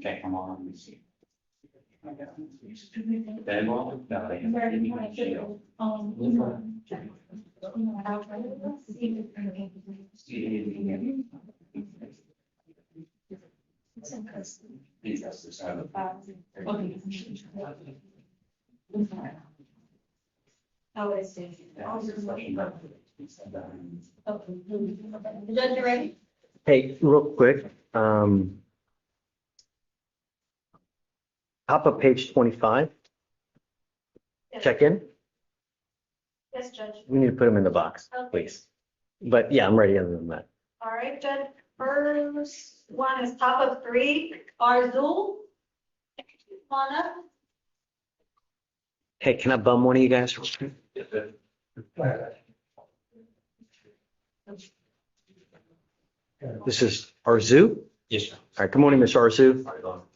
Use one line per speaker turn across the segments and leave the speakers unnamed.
check them all and see. Very well. No, they have to be jail.
Oh, I see. Judge, you ready?
Hey, real quick, top of page 25, check in.
Yes, Judge.
We need to put them in the box, please. But yeah, I'm ready other than that.
All right, Judge. First one is top of 3, Arzul. Come on up.
Hey, can I bum one of you guys? This is Arzu.
Yes, sir.
All right, good morning, Mr. Arzu.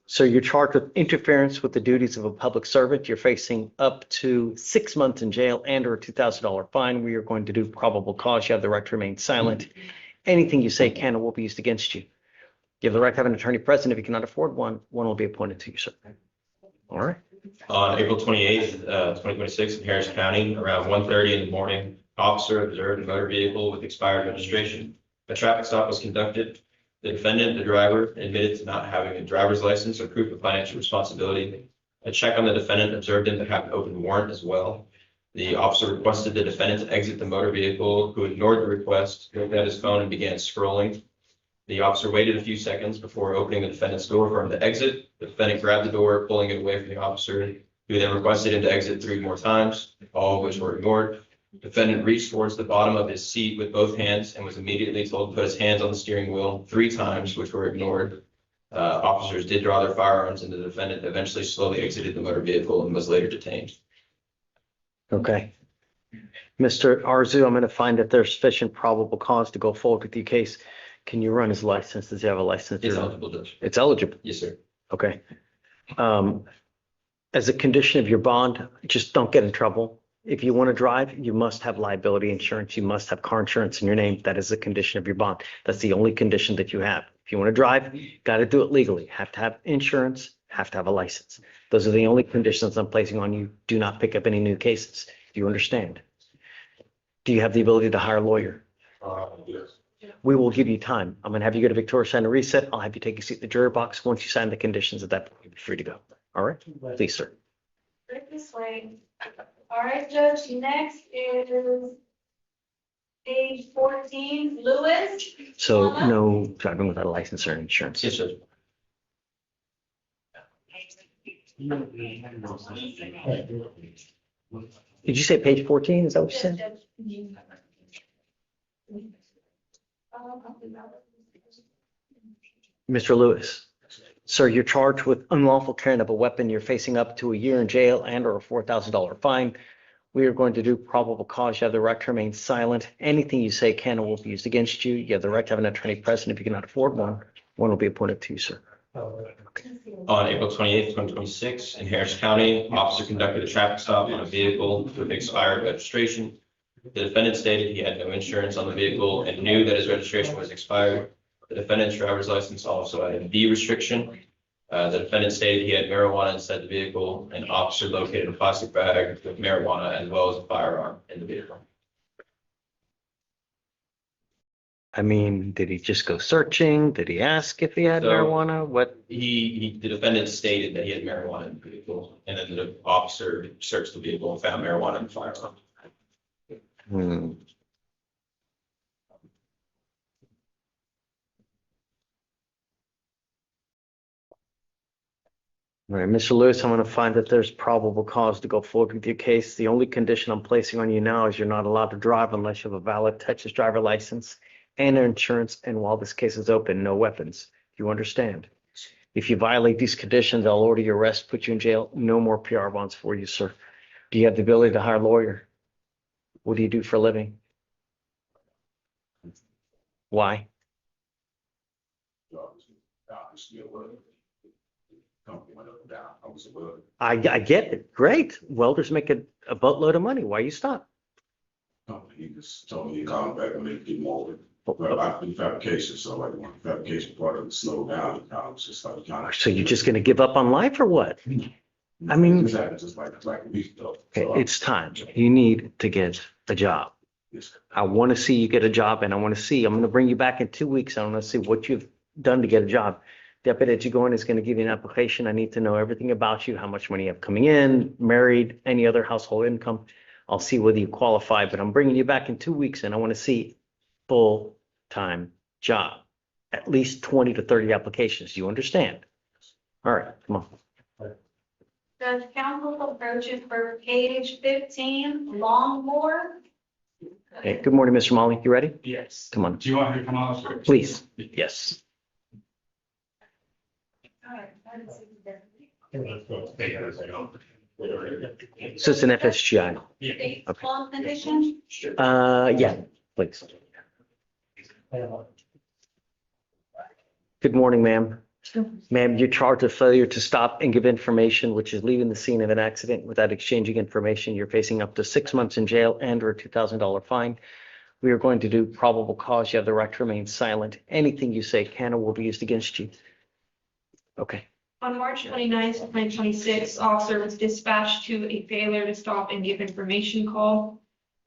So you're charged with interference with the duties of a public servant. You're facing up to 6 months in jail and or a $2,000 fine. We are going to do probable cause. You have the right to remain silent. Anything you say can or will be used against you. You have the right to have an attorney present. If you cannot afford one, one will be appointed to you, sir. All right.
On April 28th, 2026 in Harris County, around 1:30 in the morning, officer observed a motor vehicle with expired registration. A traffic stop was conducted. The defendant, the driver, admitted to not having a driver's license or proof of financial responsibility. A check on the defendant observed him to have an open warrant as well. The officer requested the defendant to exit the motor vehicle, who ignored the request, looked at his phone and began scrolling. The officer waited a few seconds before opening the defendant's door for him to exit. The defendant grabbed the door, pulling it away from the officer, who then requested him to exit 3 more times, all of which were ignored. The defendant reached towards the bottom of his seat with both hands and was immediately told to put his hands on the steering wheel 3 times, which were ignored. Officers did draw their firearms, and the defendant eventually slowly exited the motor vehicle and was later detained.
Okay. Mr. Arzu, I'm going to find that there's sufficient probable cause to go forward with your case. Can you run his license? Does he have a license?
It's eligible, Judge.
It's eligible.
Yes, sir.
Okay. As a condition of your bond, just don't get in trouble. If you want to drive, you must have liability insurance. You must have car insurance in your name. That is a condition of your bond. That's the only condition that you have. If you want to drive, got to do it legally. Have to have insurance, have to have a license. Those are the only conditions I'm placing on you. Do not pick up any new cases. Do you understand? Do you have the ability to hire a lawyer?
Yes.
We will give you time. I'm going to have you go to Victoria Center Reset. I'll have you take a seat in the jury box. Once you sign the conditions at that point, you'll be free to go. All right? Please, sir.
Right this way. All right, Judge. Next is page 14, Lewis.
So no driving without a license or insurance.
Yes, Judge.
Did you say page 14? Is that what you
Yes,
said?
Judge.
Mr. Lewis, sir, you're charged with unlawful carrying of a weapon. You're facing up to a year in jail and or a $4,000 fine. We are going to do probable cause. You have the right to remain silent. Anything you say can or will be used against you. You have the right to have an attorney present. If you cannot afford one, one will be appointed to you, sir.
On April 28th, 2026, in Harris County, officer conducted a traffic stop on a vehicle with expired registration. The defendant stated he had no insurance on the vehicle and knew that his registration was expired. The defendant's driver's license also had a B restriction. The defendant stated he had marijuana inside the vehicle. An officer located a plastic bag with marijuana as well as a firearm in the vehicle.
I mean, did he just go searching? Did he ask if he had
So-
marijuana? What?
The defendant stated that he had marijuana in the vehicle, and then the officer searched the vehicle and found marijuana in the firearm.
Hmm. All right, Mr. Lewis, I'm going to find that there's probable cause to go forward with your case. The only condition I'm placing on you now is you're not allowed to drive unless you have a valid Texas driver license and insurance. And while this case is open, no weapons. You understand? If you violate these conditions, I'll order your arrest, put you in jail. No more PR bonds for you, sir. Do you have the ability to hire a lawyer? What do you do for a living? Why? I get it. Great. Welders make a boatload of money. Why you stop?
He just told me to call back and make it more. Well, I've been fabrication, so like when fabrication part of it slowed down, I was just like kind of.
So you're just gonna give up on life or what? I mean-
This happened just like a week ago.
Okay,
So,
it's time. You need to get a job.
yes.
I want to see you get a job and I want to see, I'm going to bring you back in 2 weeks. I want to see what you've done to get a job. Deputy Edgegoin is going to give you an application. I need to know everything about you, how much money you have coming in, married, any other household income. I'll see whether you qualify, but I'm bringing you back in 2 weeks and I want to see full-time job, at least 20 to 30 applications. You understand? All right, come on.
Judge counsel approaches for page 15, Longmore.
Okay, good morning, Mr. Molly. You ready?
Yes.
Come on,
Do you want her to come off? or-
please. Yes. So it's an FSGI.
Yeah.
Okay.
Long condition.
Yeah, please. Good morning, ma'am. Ma'am, you're charged with failure to stop and give information, which is leaving the scene of an accident without exchanging information. You're facing up to 6 months in jail and or a $2,000 fine. We are going to do probable cause. You have the right to remain silent. Anything you say can or will be used against you. Okay.
On March 29th, 2026, officer was dispatched to a failure to stop and give information call.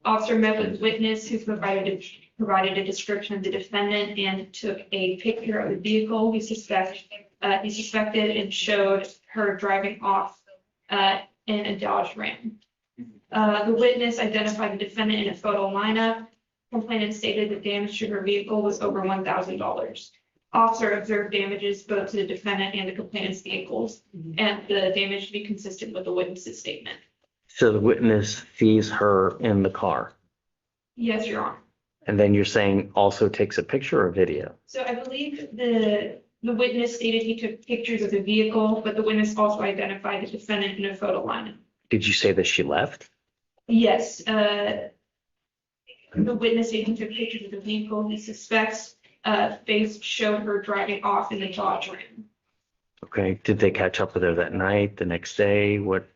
Officer met with witness who provided a description of the defendant and took a picture of the vehicle he suspected and showed her driving off in a Dodge Ram. The witness identified the defendant in a photo lineup. Complainant stated that damage to her vehicle was over $1,000. Officer observed damages both to the defendant and the complainant's vehicles, and the damage to be consistent with the witness's statement.
So the witness sees her in the car.
Yes, Your Honor.
And then you're saying also takes a picture or video.
So I believe the witness stated he took pictures of the vehicle, but the witness also identified the defendant in a photo lineup.
Did you say that she left?
Yes, the witness stated he took pictures of the vehicle. He suspects face showed her driving off in the Dodge Ram.
Okay. Did they catch up with her that night, the next day? What,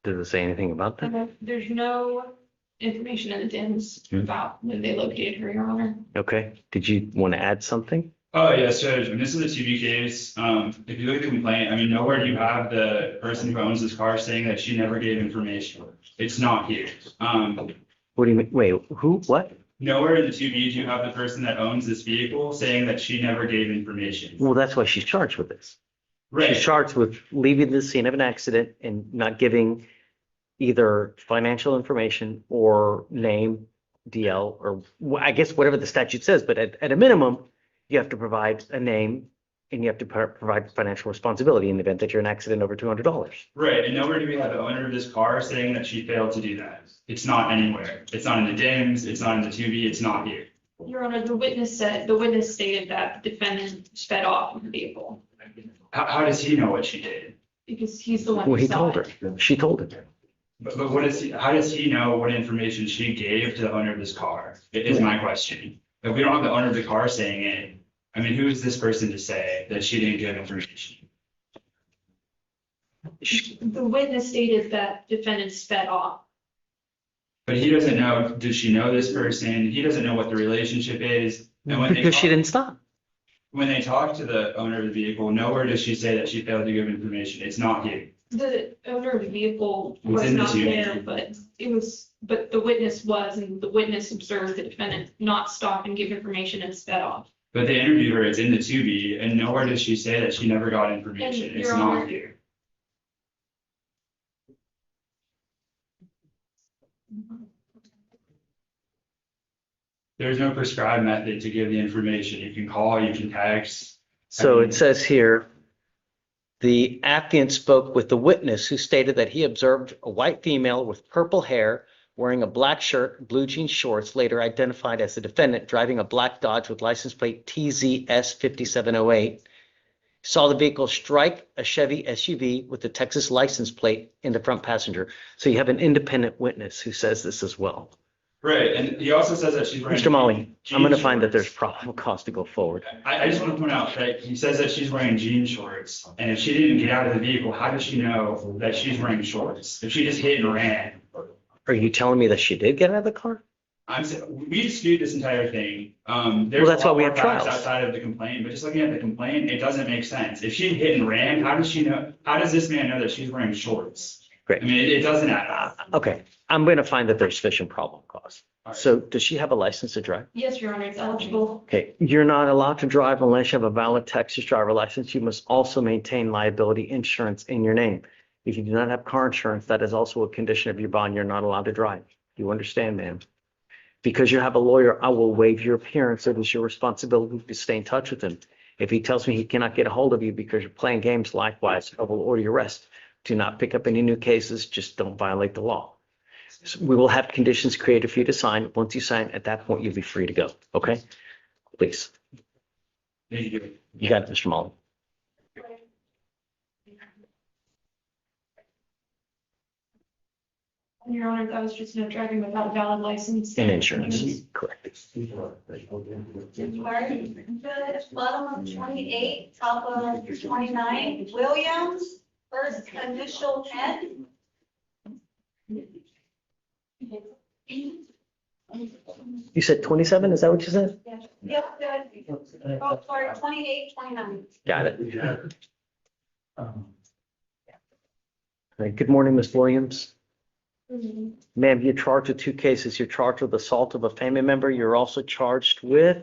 did it say anything about that?
There's no information in the DIMS about when they located her, Your Honor.
Okay. Did you want to add something?
Oh, yes, Judge. And this is a TB case. If you look at the complaint, I mean, nowhere do you have the person who owns this car saying that she never gave information. It's not here.
What do you mean? Wait, who, what?
Nowhere in the 2B do you have the person that owns this vehicle saying that she never gave information.
Well, that's why she's charged with this. She's
Right.
charged with leaving the scene of an accident and not giving either financial information or name, DL, or I guess whatever the statute says, but at a minimum, you have to provide a name and you have to provide financial responsibility in the event that you're in an accident over $200.
Right. And nowhere do we have the owner of this car saying that she failed to do that. It's not anywhere. It's not in the DIMS. It's not in the 2B. It's not here.
Your Honor, the witness stated that the defendant sped off in the vehicle
How does he know what she did?
because he's the one
Well,
who
he
saw
told
it.
her. She told him.
But what is he, how does he know what information she gave to the owner of this car? Is my question. If we don't have the owner of the car saying it, I mean, who is this person to say that she didn't give information?
The witness stated that defendant sped off.
But he doesn't know, does she know this person? He doesn't know what the relationship is. And when they
Because she
talk,
didn't stop.
when they talk to the owner of the vehicle, nowhere does she say that she failed to give information. It's not here.
The owner of the vehicle
Was
was
in the
not
scene.
there, but the witness was, and the witness observed the defendant not stop and give information and sped off.
But they interviewed her, it's in the 2B, and nowhere does she say that she never got information.
And
It's
Your
not
Honor-
here. There's no prescribed method to give the information. You can call, you can text.
So it says here, the affiant spoke with the witness who stated that he observed a white female with purple hair wearing a black shirt, blue jean shorts, later identified as the defendant, driving a black Dodge with license plate TZS 5708. Saw the vehicle strike a Chevy SUV with the Texas license plate in the front passenger. So you have an independent witness who says this as well.
Right, and he also says that she's wearing.
Mr. Molly, I'm going to
jean
find that there's
shorts.
probable cause to go forward.
I just want to point out that he says that she's wearing jean shorts, and if she didn't get out of the vehicle, how does she know that she's wearing shorts? If she just hit and ran.
Are you telling me that she did get out of the car?
We dispute this entire thing. There's
Well, that's
a lot
why we
more
have
facts
trials.
outside of the complaint, but just looking at the complaint, it doesn't make sense. If she hit and ran, how does she know, how does this man know that she's wearing shorts?
Great.
I mean, it doesn't add up.
Okay, I'm going to find that there's sufficient probable cause.
All right.
So does she have a license to drive?
Yes, Your Honor, it's eligible.
Okay, you're not allowed to drive unless you have a valid Texas driver license. You must also maintain liability insurance in your name. If you do not have car insurance, that is also a condition of your bond. You're not allowed to drive. You understand, ma'am? Because you have a lawyer, I will waive your appearance. It is your responsibility to stay in touch with him. If he tells me he cannot get a hold of you because you're playing games, likewise, I will order your arrest. Do not pick up any new cases. Just don't violate the law. So we will have conditions created for you to sign. Once you sign, at that point, you'll be free to go. Okay? Please.
Thank you.
You got it, Mr. Mullen.
Your Honor, that was just no driving without a valid license.
And insurance, correct.
All right, good. Bottom of 28, top of 29, Williams, first initial N.
You said 27, is that what you said?
Yep, good. Oh, sorry, 28, 29.
Got it. All right, good morning, Ms. Williams. Ma'am, you're charged with 2 cases. You're charged with assault of a family member. You're also charged with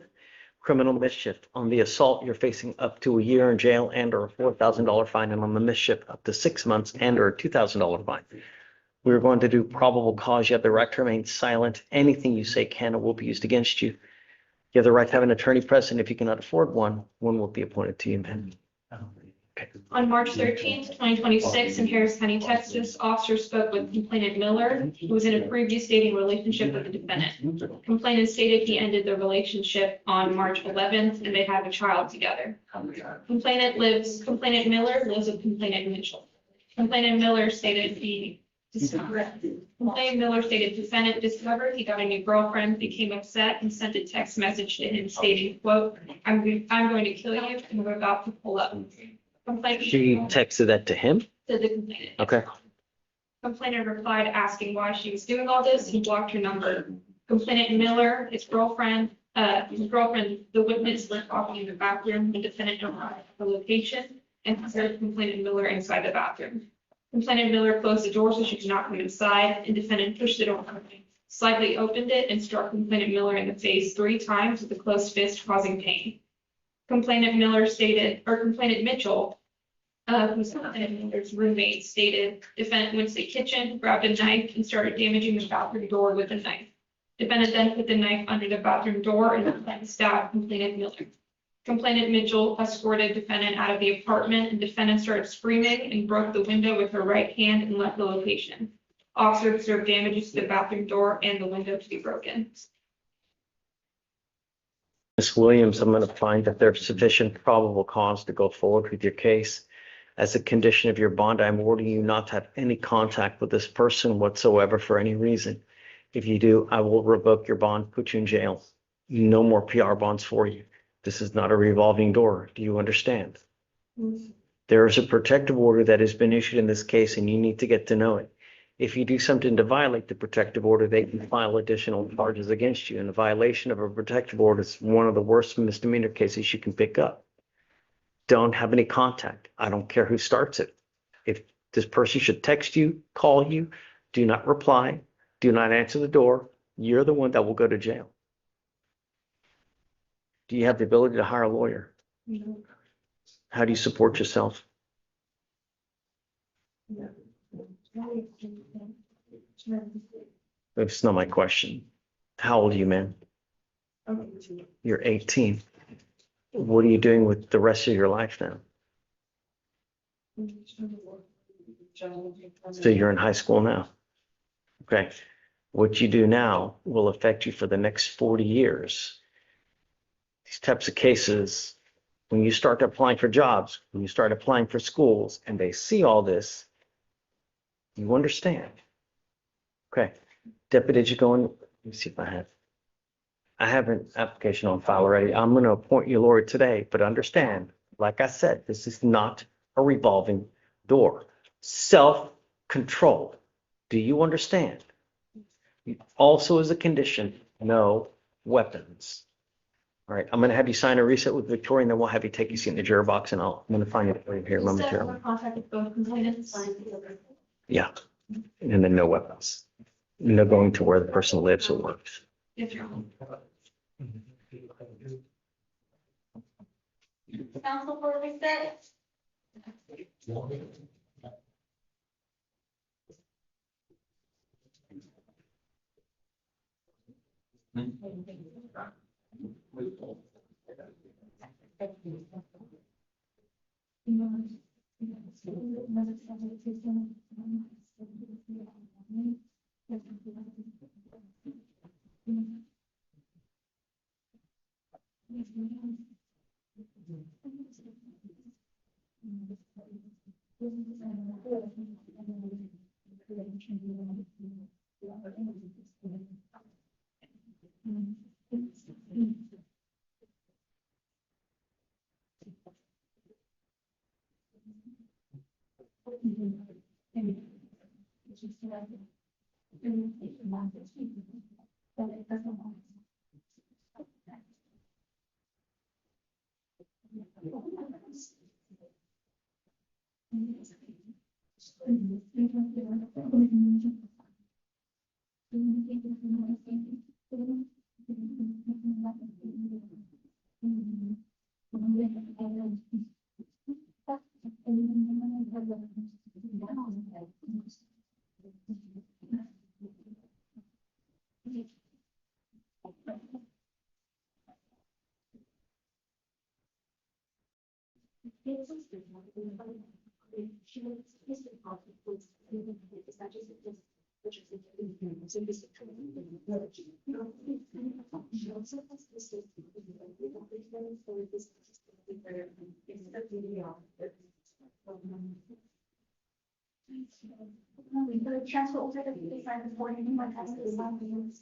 criminal mischief. On the assault, you're facing up to a year in jail and or a $4,000 fine, and on the mischief, up to 6 months and or a $2,000 fine. We're going to do probable cause. You have the right to remain silent. Anything you say can or will be used against you. You have the right to have an attorney present. If you cannot afford one will be appointed to you, ma'am.
On March 13th, 2026, in Harris County, Texas, officer spoke with complainant Miller, who was in a previous dating relationship with the defendant. Complainant stated he ended their relationship on March 11th and they have a child together. Complainant Miller lives with complainant Mitchell. Complainant Miller stated defendant discovered he got a new girlfriend, became upset, and sent a text message to him stating, quote, I'm going to kill you and we're about to pull up.
She texted that to him?
To the complainant.
Okay.
Complainant replied asking why she was doing all this and blocked her number. Complainant Miller, his girlfriend, the witness were talking in the bathroom. The defendant arrived at the location and observed complainant Miller inside the bathroom. Complainant Miller closed the door so she could not come inside, and defendant pushed the door open, slightly opened it, and struck complainant Miller in the face 3 times with a closed fist, causing pain. Complainant Mitchell, who's complainant Miller's roommate, stated defendant went to the kitchen, grabbed a knife, and started damaging the bathroom door with a knife. Defendant then put the knife under the bathroom door and then stabbed complainant Miller. Complainant Mitchell escorted defendant out of the apartment, and defendant started screaming and broke the window with her right hand and left the location. Officer observed damages to the bathroom door and the window to be broken.
Ms. Williams, I'm going to find that there's sufficient probable cause to go forward with your case. As a condition of your bond, I'm ordering you not to have any contact with this person whatsoever for any reason. If you do, I will revoke your bond, put you in jail. No more PR bonds for you. This is not a revolving door. Do you understand? There is a protective order that has been issued in this case, and you need to get to know it. If you do something to violate the protective order, they can file additional charges against you. And a violation of a protective order is one of the worst misdemeanor cases you can pick up. Don't have any contact. I don't care who starts it. If this person should text you, call you, do not reply, do not answer the door. You're the one that will go to jail. Do you have the ability to hire a lawyer?
No.
How do you support yourself? That's not my question. How old are you, man? You're 18. What are you doing with the rest of your life now? So you're in high school now. Okay. What you do now will affect you for the next 40 years. These types of cases, when you start applying for jobs, when you start applying for schools, and they see all this, you understand. Okay. Deputy, did you go in? Let me see if I have an application on file already. I'm going to appoint you lawyer today, but understand, like I said, this is not a revolving door. Self-control. Do you understand? Also, as a condition, no weapons. All right, I'm gonna have you sign a reset with Victoria, and then we'll have you take your seat in the juror box, and I'm gonna find it right here momentarily.
Contact with both complainants.
Yeah, and then no weapons. No going to where the person lives or works.
Yes, Your Honor.
Counsel for reset?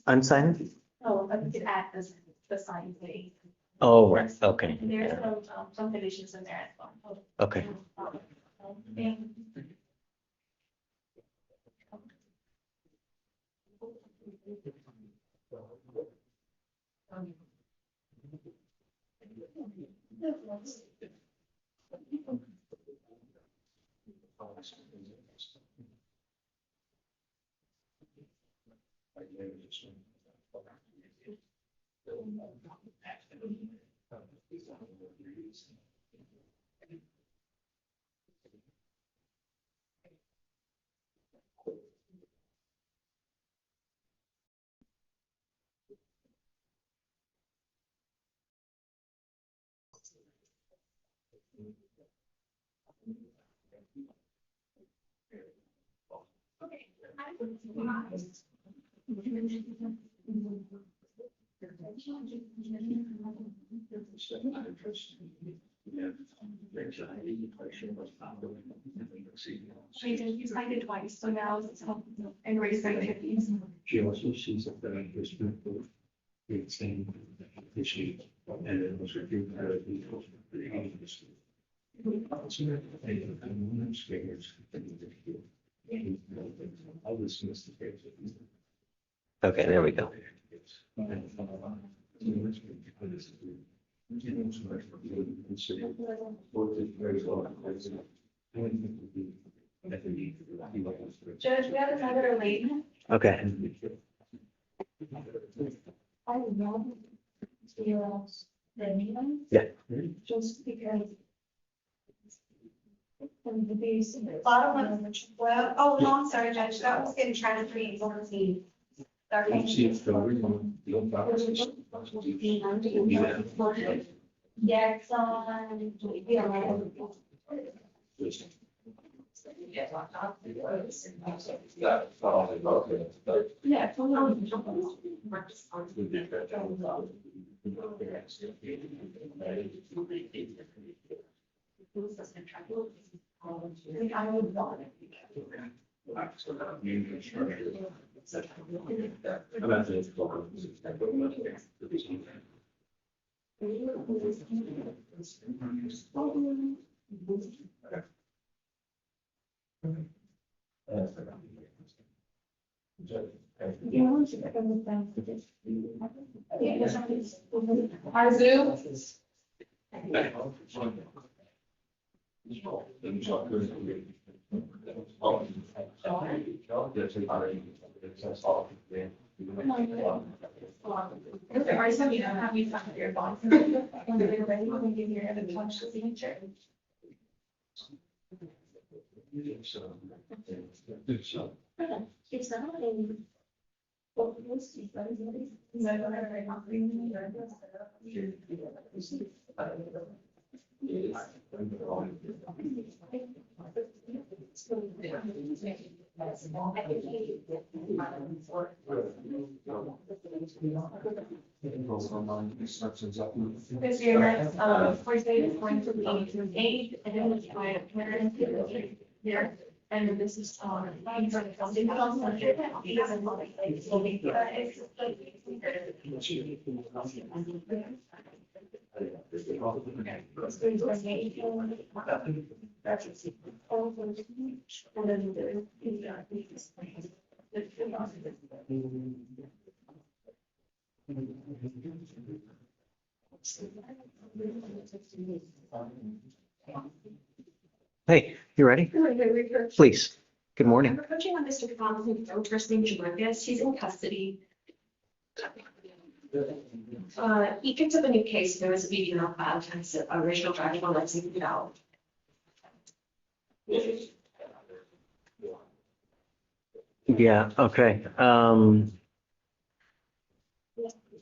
I'm signing?
Oh, I could add the sign thing.
Oh, right, okay.
And there's
Yeah.
some conditions in there as well.
Okay.
You signed it twice, so now it's, and raise their hands.
She also sees that there's been the same issue, and it was reviewed by the people. I'll dismiss the case.
Okay, there we go.
Judge, we have another late.
Okay.
I would love to the meeting.
Yeah.
Just because. Bottom of, well, oh, no, I'm sorry, Judge, that was getting transferred on the. Yeah, it's on. Yeah. I would want it.
Arzu, are some you have you found your bonds? When they're ready, we can give your electronic signature.
It's not in.
Because your next, course date is going to be June 8th, and then it's my parents here. And this is,
Hey, you ready? Please. Good
I'm
morning.
approaching on Mr. Thompson's first name Julius. He's in custody. He picked up a new case. There was a meeting on file, hence the original driving while license without.
Yeah, okay.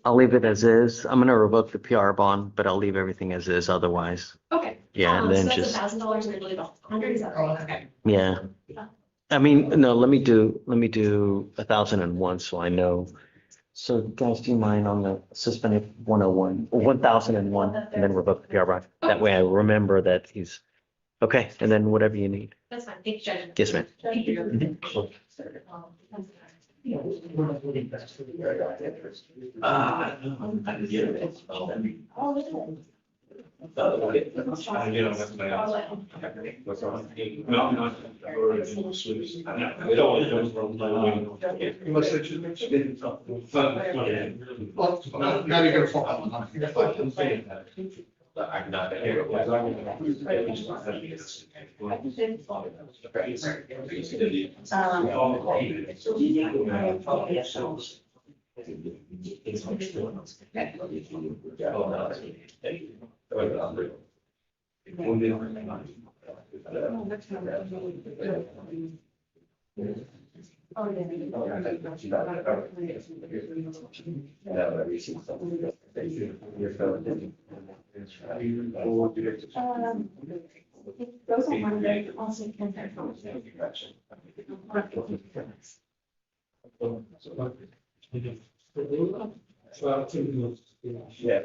I'll leave it as is. I'm gonna revoke the PR bond, but I'll leave everything as is otherwise.
Okay.
Yeah, and then
So
just,
that's $1,000 and I believe 100, is that right? Okay.
yeah. I mean, no, let me do 1,001 so I know. So guys, do you mind on the suspended 101, or 1,001, and then revoke the PR bond? That way I remember that he's, okay, and then whatever you need.
That's fine. Thank you, Judge.
Yes, ma'am.
Thank you.
What's wrong? No, no. We don't. Unless it's just. Now you're gonna fall. I'm not here.
Those are one that also can have.
Yeah.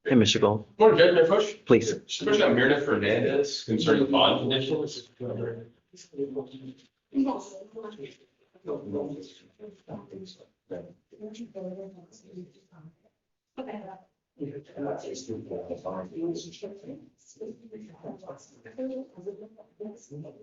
Hey, Mr. Gold,
Morning, Judge, may I approach?
please.
First got Meredith Fernandez concerning bond conditions.
Okay.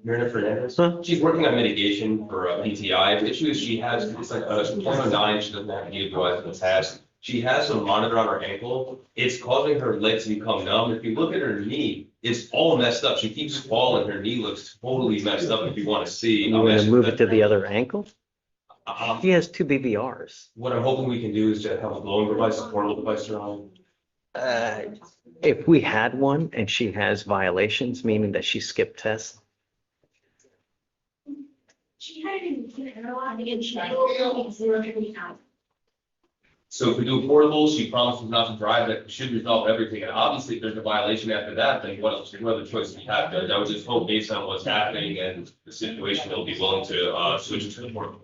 Meredith Fernandez.
Huh?
She's working on mitigation for PTI. The issue is she has, it's like, 0.09, she doesn't have to utilize in the past. She has a monitor on her ankle. It's causing her legs to become numb. If you look at her knee, it's all messed up. She keeps falling. Her knee looks totally messed up if you want to see.
You want to move it to the other ankle?
Um,
He has two BVRs.
What I'm hoping we can do is to have a blowing device, a portable device around.
If we had one and she has violations, meaning that she skipped tests,
She had an interlock and she had 0.0 out.
So if we do affordable, she promises not to drive, that should resolve everything. And obviously, if there's a violation after that, then what else, what other choice do we have? Judge? I would just hope based on what's happening and the situation, they'll be willing to, switch to the affordable.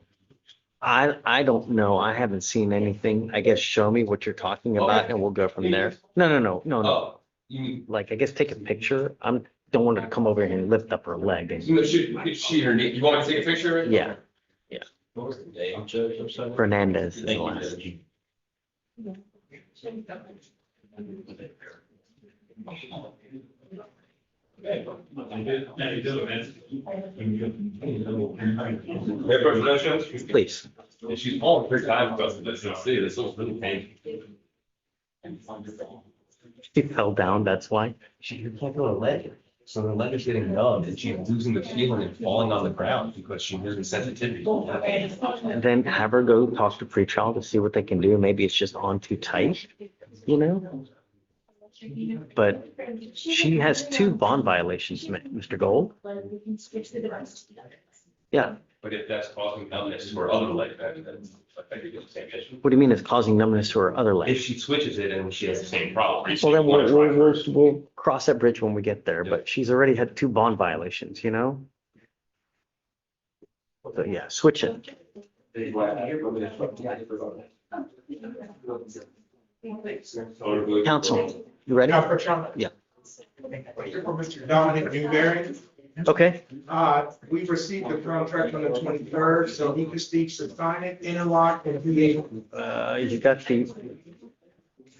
I don't know. I haven't seen anything. I guess show me what you're talking about and we'll go from there. No.
Oh, you mean,
Like, I guess take a picture. Don't want her to come over here and lift up her leg and,
you know, she, her name, you want me to take a picture of it?
yeah,
What was the name, Judge? I'm sorry.
Fernandez is the
Thank you,
last.
Judge. Hey, President,
Please.
And she's fallen 3 times because of this, and see, this was really painful.
She fell down, that's why.
She can't feel her leg, so her leg is getting numb, and she's losing the feeling and falling on the ground because she has sensitivity.
And then have her go talk to pretrial to see what they can do. Maybe it's just on too tight, you know? But she has 2 bond violations, Mr. Gold. Yeah.
But if that's causing numbness to her other leg, then I think it's the same issue.
What do you mean it's causing numbness to her other
If
leg?
she switches it and she has the same problem.
Well, then we'll cross that bridge when we get there, but she's already had 2 bond violations, you know? So yeah, switch it. Counsel, you ready? Yeah.
For Mr. Dominic Newberry,
Okay,
we received the contract on the 23rd, so he just needs to sign it, interlock, and be able.
you got the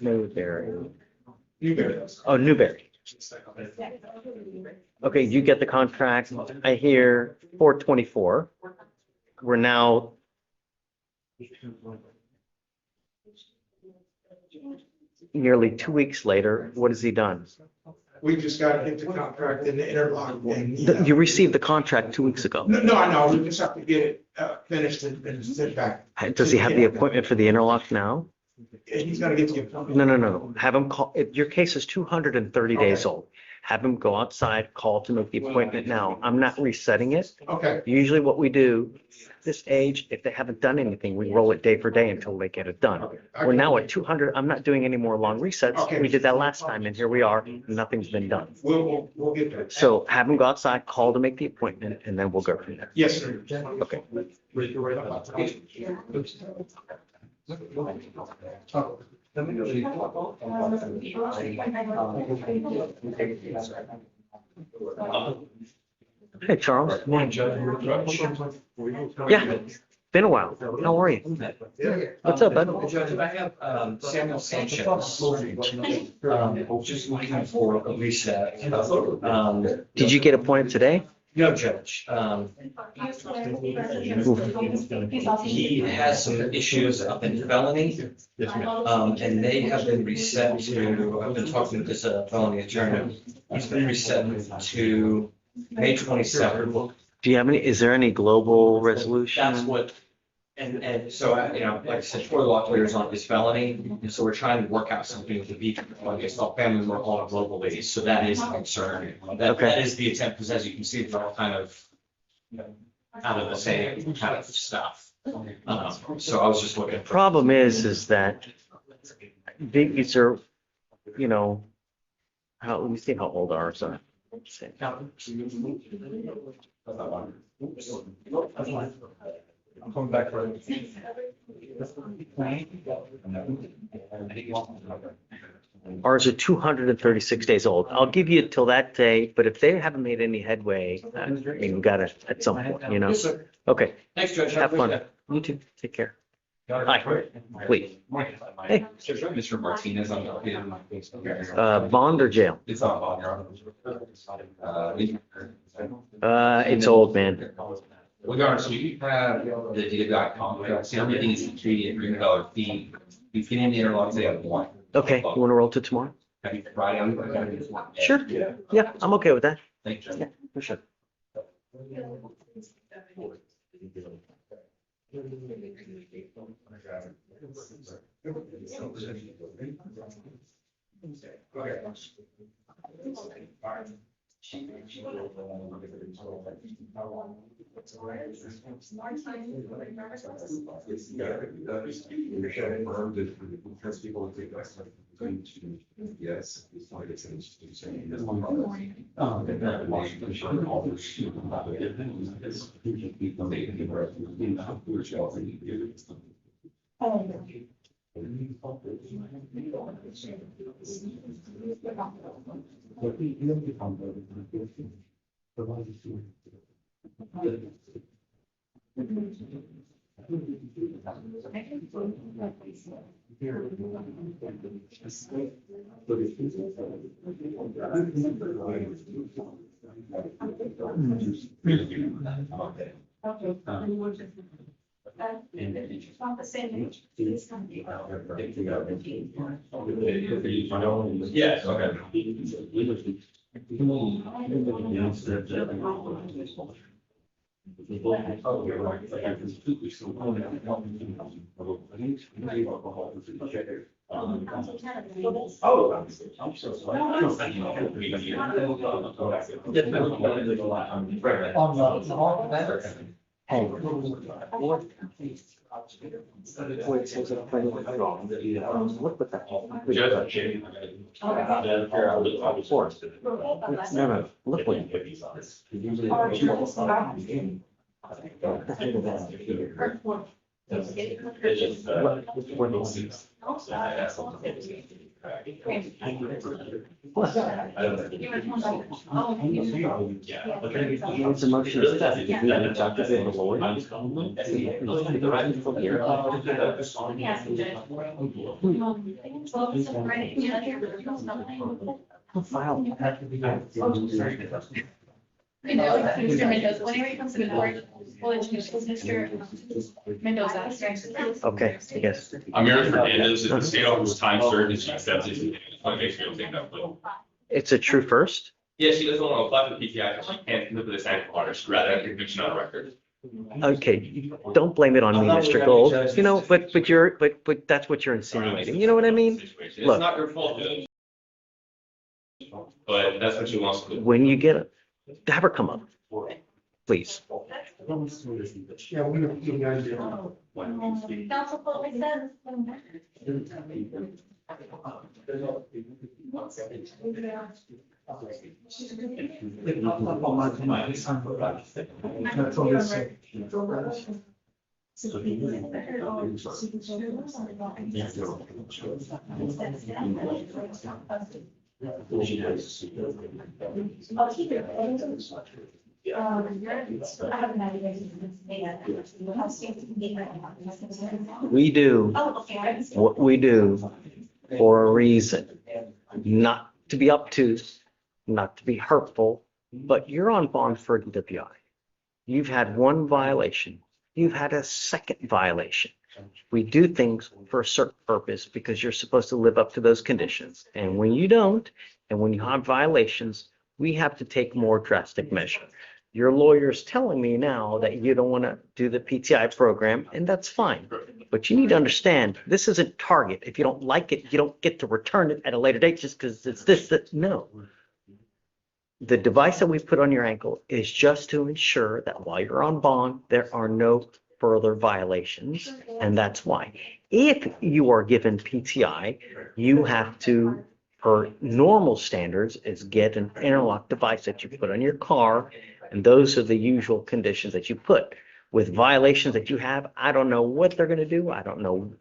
Newberry.
Newberry.
Oh, Newberry. Okay, you get the contract. I hear 4/24. We're now nearly 2 weeks later. What has he done?
We just got to get the contract and the interlock and.
You received the contract 2 weeks ago.
No, I know, we just have to get it finished and sent back.
Does he have the appointment for the interlock now?
And he's gonna get the appointment.
No. Have him call, if your case is 230 days old, have him go outside, call to make the appointment now. I'm not resetting it.
Okay,
Usually what we do, this age, if they haven't done anything, we roll it day for day until they get it done. We're now at 200. I'm not doing any more long resets.
Okay.
We did that last time and here we are. Nothing's been done.
we'll get there.
So have him go outside, call to make the appointment, and then we'll go from there.
Yes, sir.
Okay. Hey, Charles.
Morning, Judge.
Yeah, been a while. How are you? What's up, bud?
Judge, I have Samuel Sanchez, just looking for a reset.
Did you get appointed today?
No, Judge. He has some issues up in felony. And they have been reset to, I've been talking to this felony attorney. He's been reset to May 27th.
Do you have any, is there any global resolution?
That's what, and so, you know, like I said, for the law clears on his felony, and so we're trying to work out something with the beach. I guess all families work on a global basis, so that is a concern. That is the attempt, because as you can see, they're all kind of, you know, out of the same kind of stuff. So I was just looking.
Problem is that these are, you know, how, let me see how old ours are. Let's see.
I'm coming back for it.
Ours are 236 days old. I'll give you till that day, but if they haven't made any headway, I mean, we got to at some point, you know?
Yes, sir.
Okay,
Thanks, Judge.
have fun. You too. Take care. Hi, please. Hey.
Mr. Martinez, I'm not here.
Bond or jail?
It's not on your.
It's old, man.
Regardless, so you have the data contract, see everything is treated at $300 fee. You get in the interlocks, they have one.
Okay, you want to roll to tomorrow?
Have you Friday?
Sure. Yeah, I'm okay with that.
Thanks, Judge.
Yeah, for sure.
Yes. It's like it's saying.
It's not the same.
Yes, okay.
Hey. Where it says it's playing with wrong, look what that. No, look what. It's a motion to step. If you reach out to the Lord. File.
You know, Mr. Mendoza, whenever he comes to the court, we'll introduce Mr. Mendoza.
Okay, I guess.
Amira Fernandez, if the state offers time certain, she accepts it. What makes me take that plea?
It's a true first.
Yeah, she doesn't want to apply for the PTI because she can't live with this act of order. She'd rather have conviction on record.
Okay, don't blame it on me, Mr. Gold. You know, but that's what you're insinuating. You know what I mean?
It's
Look.
not your fault, Judge. But that's what she wants to do.
When you get it, have her come up, please.
Yeah, we guys do.
Council Fulton says.
That's all this says.
I'll keep it. I haven't had it.
We do
Oh, okay.
what we do for a reason, not to be obtuse, not to be hurtful, but you're on bond for DWI. You've had one violation. You've had a second violation. We do things for a certain purpose because you're supposed to live up to those conditions. And when you don't, and when you have violations, we have to take more drastic measure. Your lawyer's telling me now that you don't want to do the PTI program, and that's fine. But you need to understand, this isn't Target. If you don't like it, you don't get to return it at a later date just because it's this, that, no. The device that we put on your ankle is just to ensure that while you're on bond, there are no further violations, and that's why. If you are given PTI, you have to, per normal standards, is get an interlock device that you put on your car, and those are the usual conditions that you put. With violations that you have, I don't know what they're going to do. I don't know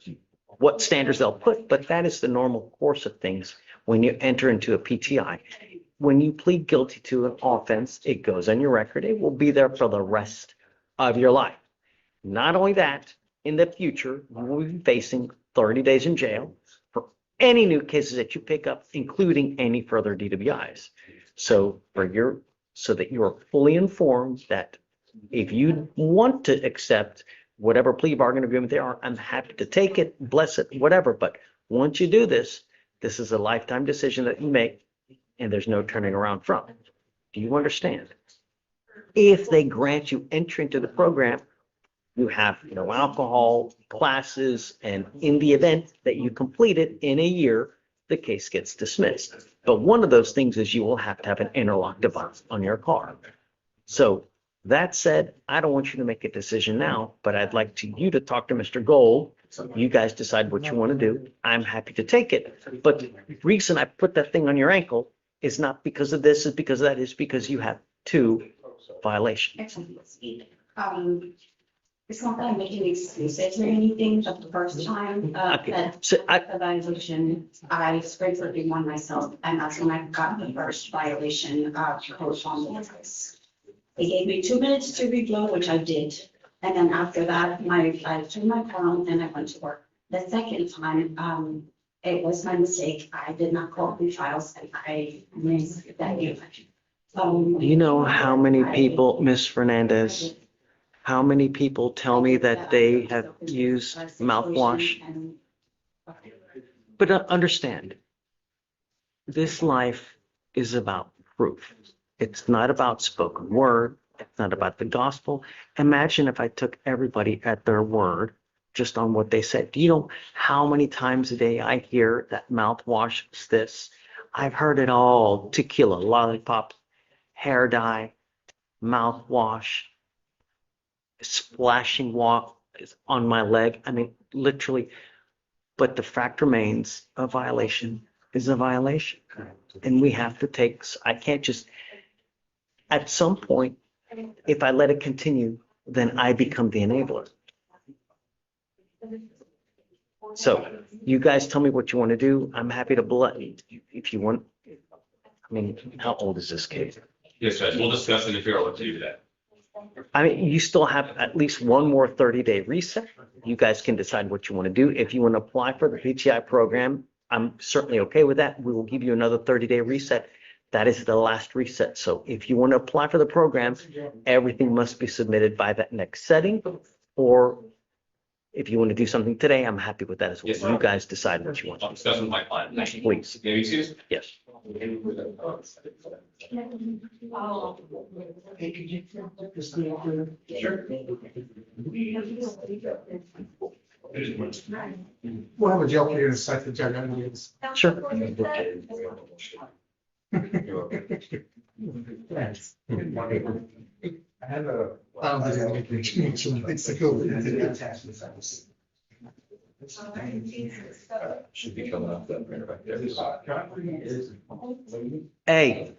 what standards they'll put, but that is the normal course of things when you enter into a PTI. When you plead guilty to an offense, it goes on your record. It will be there for the rest of your life. Not only that, in the future, you will be facing 30 days in jail for any new cases that you pick up, including any further DWIs. So that you are fully informed that if you want to accept whatever plea bargain agreement they are, I'm happy to take it, bless it, whatever. But once you do this, this is a lifetime decision that you make, and there's no turning around from. Do you understand? If they grant you entry into the program, you have no alcohol classes, and in the event that you complete it in a year, the case gets dismissed. But one of those things is you will have to have an interlock device on your car. So That said, I don't want you to make a decision now, but I'd like you to talk to Mr. Gold. You guys decide what you want to do. I'm happy to take it. But the reason I put that thing on your ankle is not because of this, is because that is because you have 2 violations.
It's not that I'm making excuses or anything, but the first time,
Okay,
that
so
the violation, I sprayed for one myself, and that's when I got the first violation, code on the office. They gave me 2 minutes to reblow, which I did, and then after that, I turned my phone and I went to work. The second time, it was my mistake, I did not call the files, and I missed that.
do you know how many people, Ms. Fernandez, how many people tell me that they have used mouthwash? But understand, this life is about proof. It's not about spoken word. It's not about the gospel. Imagine if I took everybody at their word just on what they said. Do you know how many times a day I hear that mouthwash is this? I've heard it all. Tequila, lollipop, hair dye, mouthwash, splashing walk on my leg. I mean, literally. But the fact remains, a violation is a violation. And we have to I can't just, at some point, if I let it continue, then I become the enabler. So you guys tell me what you want to do. I'm happy to if you want. I mean, how old is this kid?
Yes, Judge, we'll discuss it and figure out what to do with that.
I mean, you still have at least one more 30-day reset. You guys can decide what you want to do. If you want to apply for the PTI program, I'm certainly okay with that. We will give you another 30-day reset. That is the last reset. So if you want to apply for the program, everything must be submitted by that next setting. Or if you want to do something today, I'm happy with that as well.
Yes, sir.
You guys decide what you want.
I'll discuss with my client.
Please.
Maybe excuse?
Yes.
We'll have a jail period in sight, the judge, I mean, it's.
Sure.
Yes. I have a. I don't think I can change some things to go.
Should be coming up that printer back there.
Hey.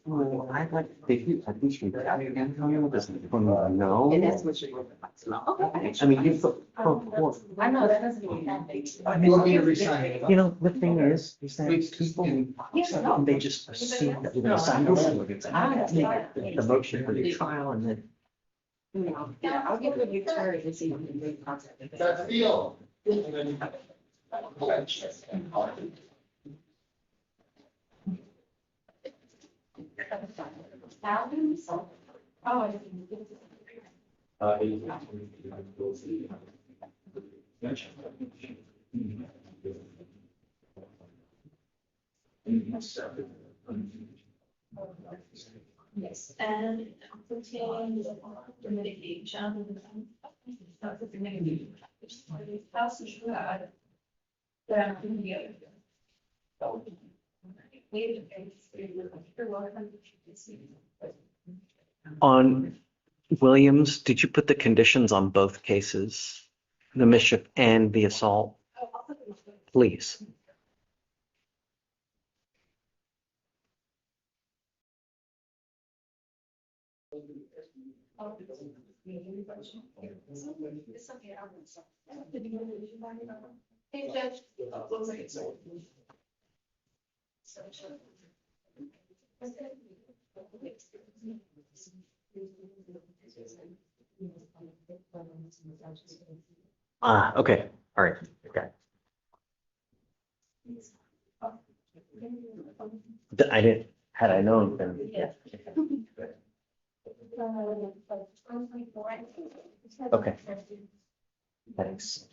Well, I'd like to think you, at least we got it again, no.
And that's what you're. Okay.
I mean, you put,
I know, that doesn't mean that big.
You want me to resign it?
you know, the thing is that people, they just assume that we're gonna sign the motion for the trial and then.
Yeah, I'll get with Victoria and see if we can make contact. with her.
That's deal.
Oh, I didn't.
Yes, and continuing the mitigation. House is bad. Then the other.
On Williams, did you put the conditions on both cases? The mischief and the assault? Please.
Hey, Judge.
Okay, all right, okay. I didn't, had I known, then. Okay. Thanks.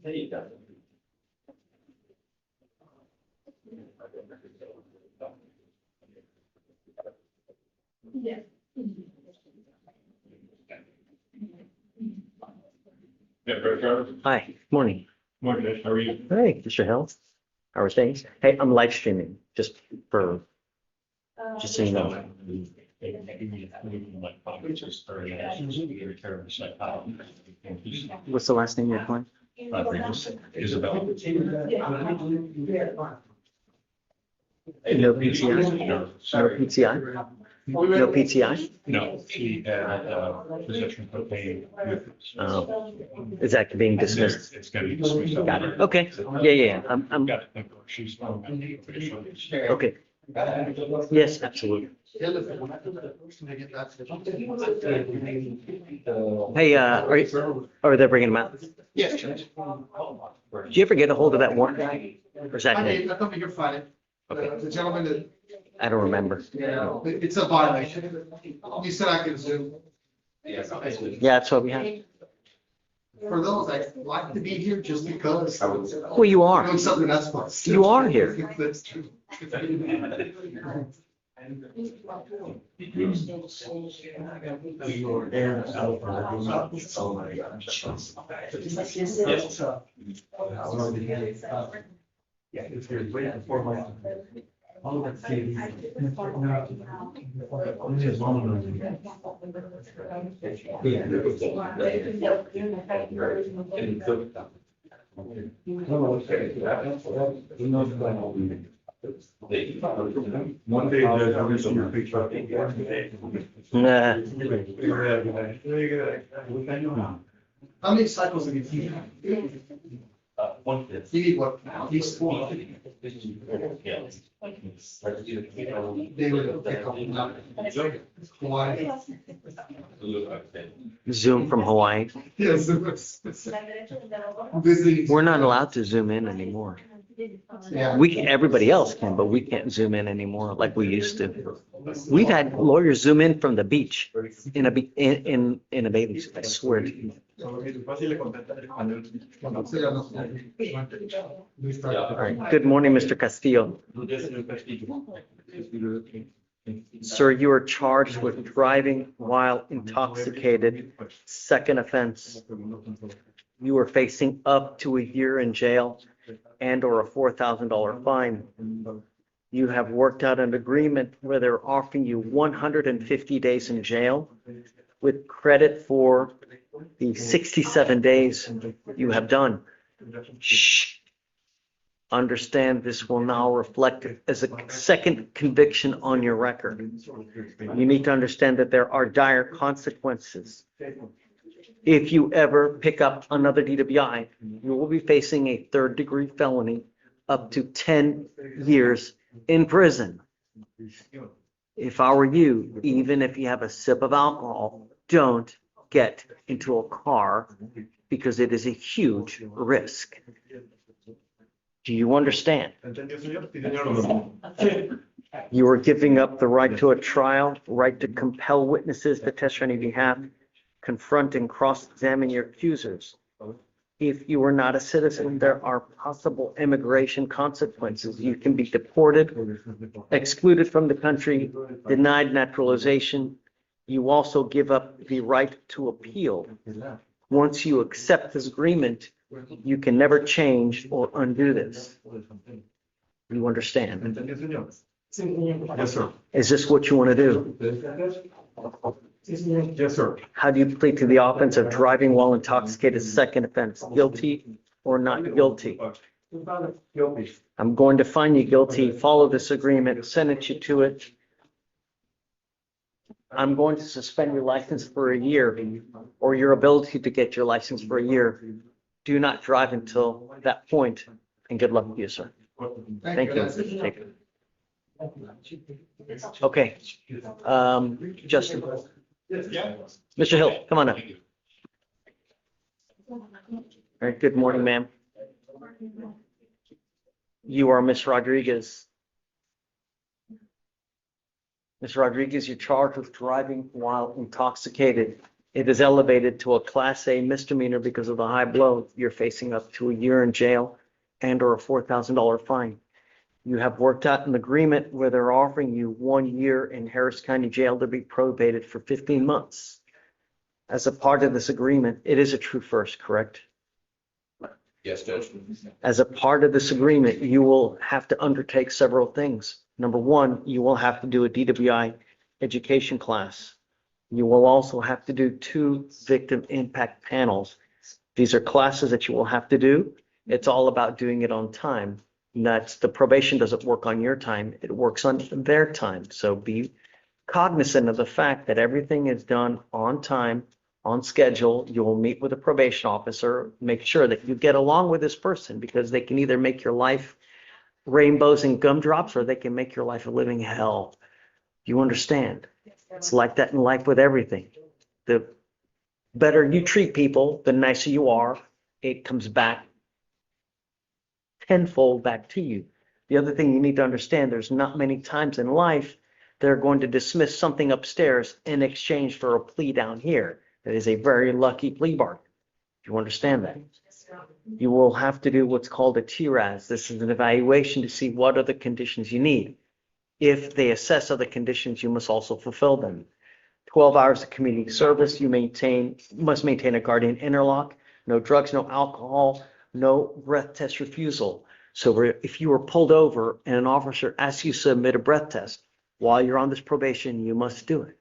There you go.
Hi, morning.
Morning, Judge. How are you?
Hey, Mr. Hill. How are things? Hey, I'm live streaming just so you know. What's the last name you're calling?
Isabel.
No PTI? No PTI? No PTI?
No, he had possession of cocaine with.
Is that being dismissed?
It's gonna be dismissed.
Got it. Okay. Yeah. I'm,
Got it. She's.
okay. Yes, absolutely. Hey, are they bringing him out?
Yes, Judge.
Did you ever get a hold of that one guy? Or is that
I
him?
mean, I thought you're fine. The gentleman that,
I don't remember.
it's a violation. You said I could Zoom.
Yeah, that's what we have.
For those, I'd like to be here just because.
Well, you are.
Doing something that's fun.
You are here.
That's true.
One day, Judge, I'll get your picture.
Nah.
How many cycles have you seen? You need what? At least four. They would pick up. Why?
Zoom from Hawaii.
Yes. Visiting.
We're not allowed to zoom in anymore.
Yeah.
Everybody else can, but we can't zoom in anymore like we used to. We've had lawyers zoom in from the beach in a bathing suit, I swear to you. All right. Good morning, Mr. Castillo. Sir, you are charged with driving while intoxicated, second offense. You are facing up to a year in jail and or a $4,000 fine. You have worked out an agreement where they're offering you 150 days in jail with credit for the 67 days you have done. Shh. Understand this will now reflect as a second conviction on your record. You need to understand that there are dire consequences. If you ever pick up another DWI, you will be facing a third-degree felony up to 10 years in prison. If I were you, even if you have a sip of alcohol, don't get into a car because it is a huge risk. Do you understand? You are giving up the right to a trial, right to compel witnesses to testify on your behalf, confront and cross-examine your accusers. If you are not a citizen, there are possible immigration consequences. You can be deported, excluded from the country, denied naturalization. You also give up the right to appeal. Once you accept this agreement, you can never change or undo this. You understand?
Yes, sir.
Is this what you want to do?
Yes, sir.
How do you plead to the offense of driving while intoxicated, second offense? Guilty or not guilty?
Guilty.
I'm going to find you guilty. Follow this agreement, sentence you to it. I'm going to suspend your license for a year or your ability to get your license for a year. Do not drive until that point, and good luck to you, sir. Thank you. Thank you. Okay. Justin. Mr. Hill, come on up. All right, good morning, ma'am. You are Miss Rodriguez. Ms. Rodriguez, you're charged with driving while intoxicated. It is elevated to a Class A misdemeanor because of the high blow. You're facing up to a year in jail and or a $4,000 fine. You have worked out an agreement where they're offering you 1 year in Harris County Jail to be probated for 15 months. As a part of this agreement, it is a true first, correct?
Yes, Judge.
As a part of this agreement, you will have to undertake several things. Number one, you will have to do a DWI education class. You will also have to do 2 victim impact panels. These are classes that you will have to do. It's all about doing it on time. That's the probation doesn't work on your time. It works on their time. So be cognizant of the fact that everything is done on time, on schedule. You will meet with a probation officer, make sure that you get along with this person because they can either make your life rainbows and gumdrops or they can make your life a living hell. You understand? It's like that in life with everything. The better you treat people, the nicer you are, it comes back tenfold back to you. The other thing you need to understand, there's not many times in life they're going to dismiss something upstairs in exchange for a plea down here. That is a very lucky plea bargain. Do you understand that? You will have to do what's called a TRAS. This is an evaluation to see what are the conditions you need. If they assess other conditions, you must also fulfill them. 12 hours of community service, you must maintain a guardian interlock, no drugs, no alcohol, no breath test refusal. So if you were pulled over and an officer asks you to submit a breath test while you're on this probation, you must do it.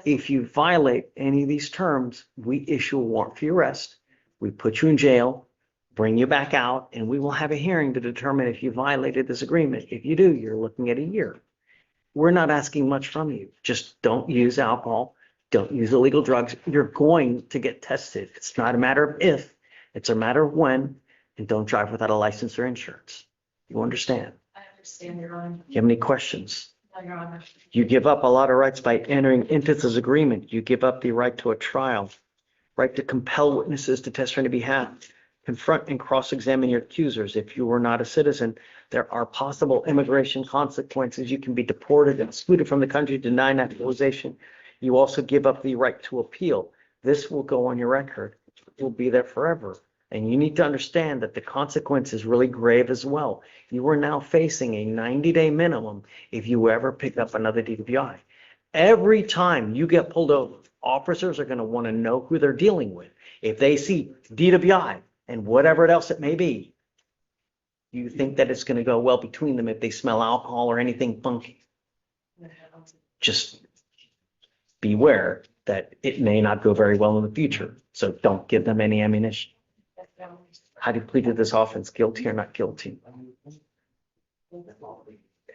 If you violate any of these terms, we issue a warrant for your arrest. We put you in jail, bring you back out, and we will have a hearing to determine if you violated this agreement. If you do, you're looking at a year. We're not asking much from you. Just don't use alcohol. Don't use illegal drugs. You're going to get tested. It's not a matter of if, it's a matter of when, and don't drive without a license or insurance. You understand?
I understand, Your Honor.
You have any questions?
No, Your Honor.
You give up a lot of rights by entering into this agreement. You give up the right to a trial, right to compel witnesses to testify on your behalf, confront and cross-examine your accusers. If you were not a citizen, there are possible immigration consequences. You can be deported and excluded from the country, denied naturalization. You also give up the right to appeal. This will go on your record. It will be there forever. And you need to understand that the consequence is really grave as well. You are now facing a 90-day minimum if you ever pick up another DWI. Every time you get pulled over, officers are going to want to know who they're dealing with. If they see DWI and whatever else it may be, you think that it's going to go well between them if they smell alcohol or anything funky. Just beware that it may not go very well in the future. So don't give them any ammunition. How do you plead to this offense? Guilty or not guilty?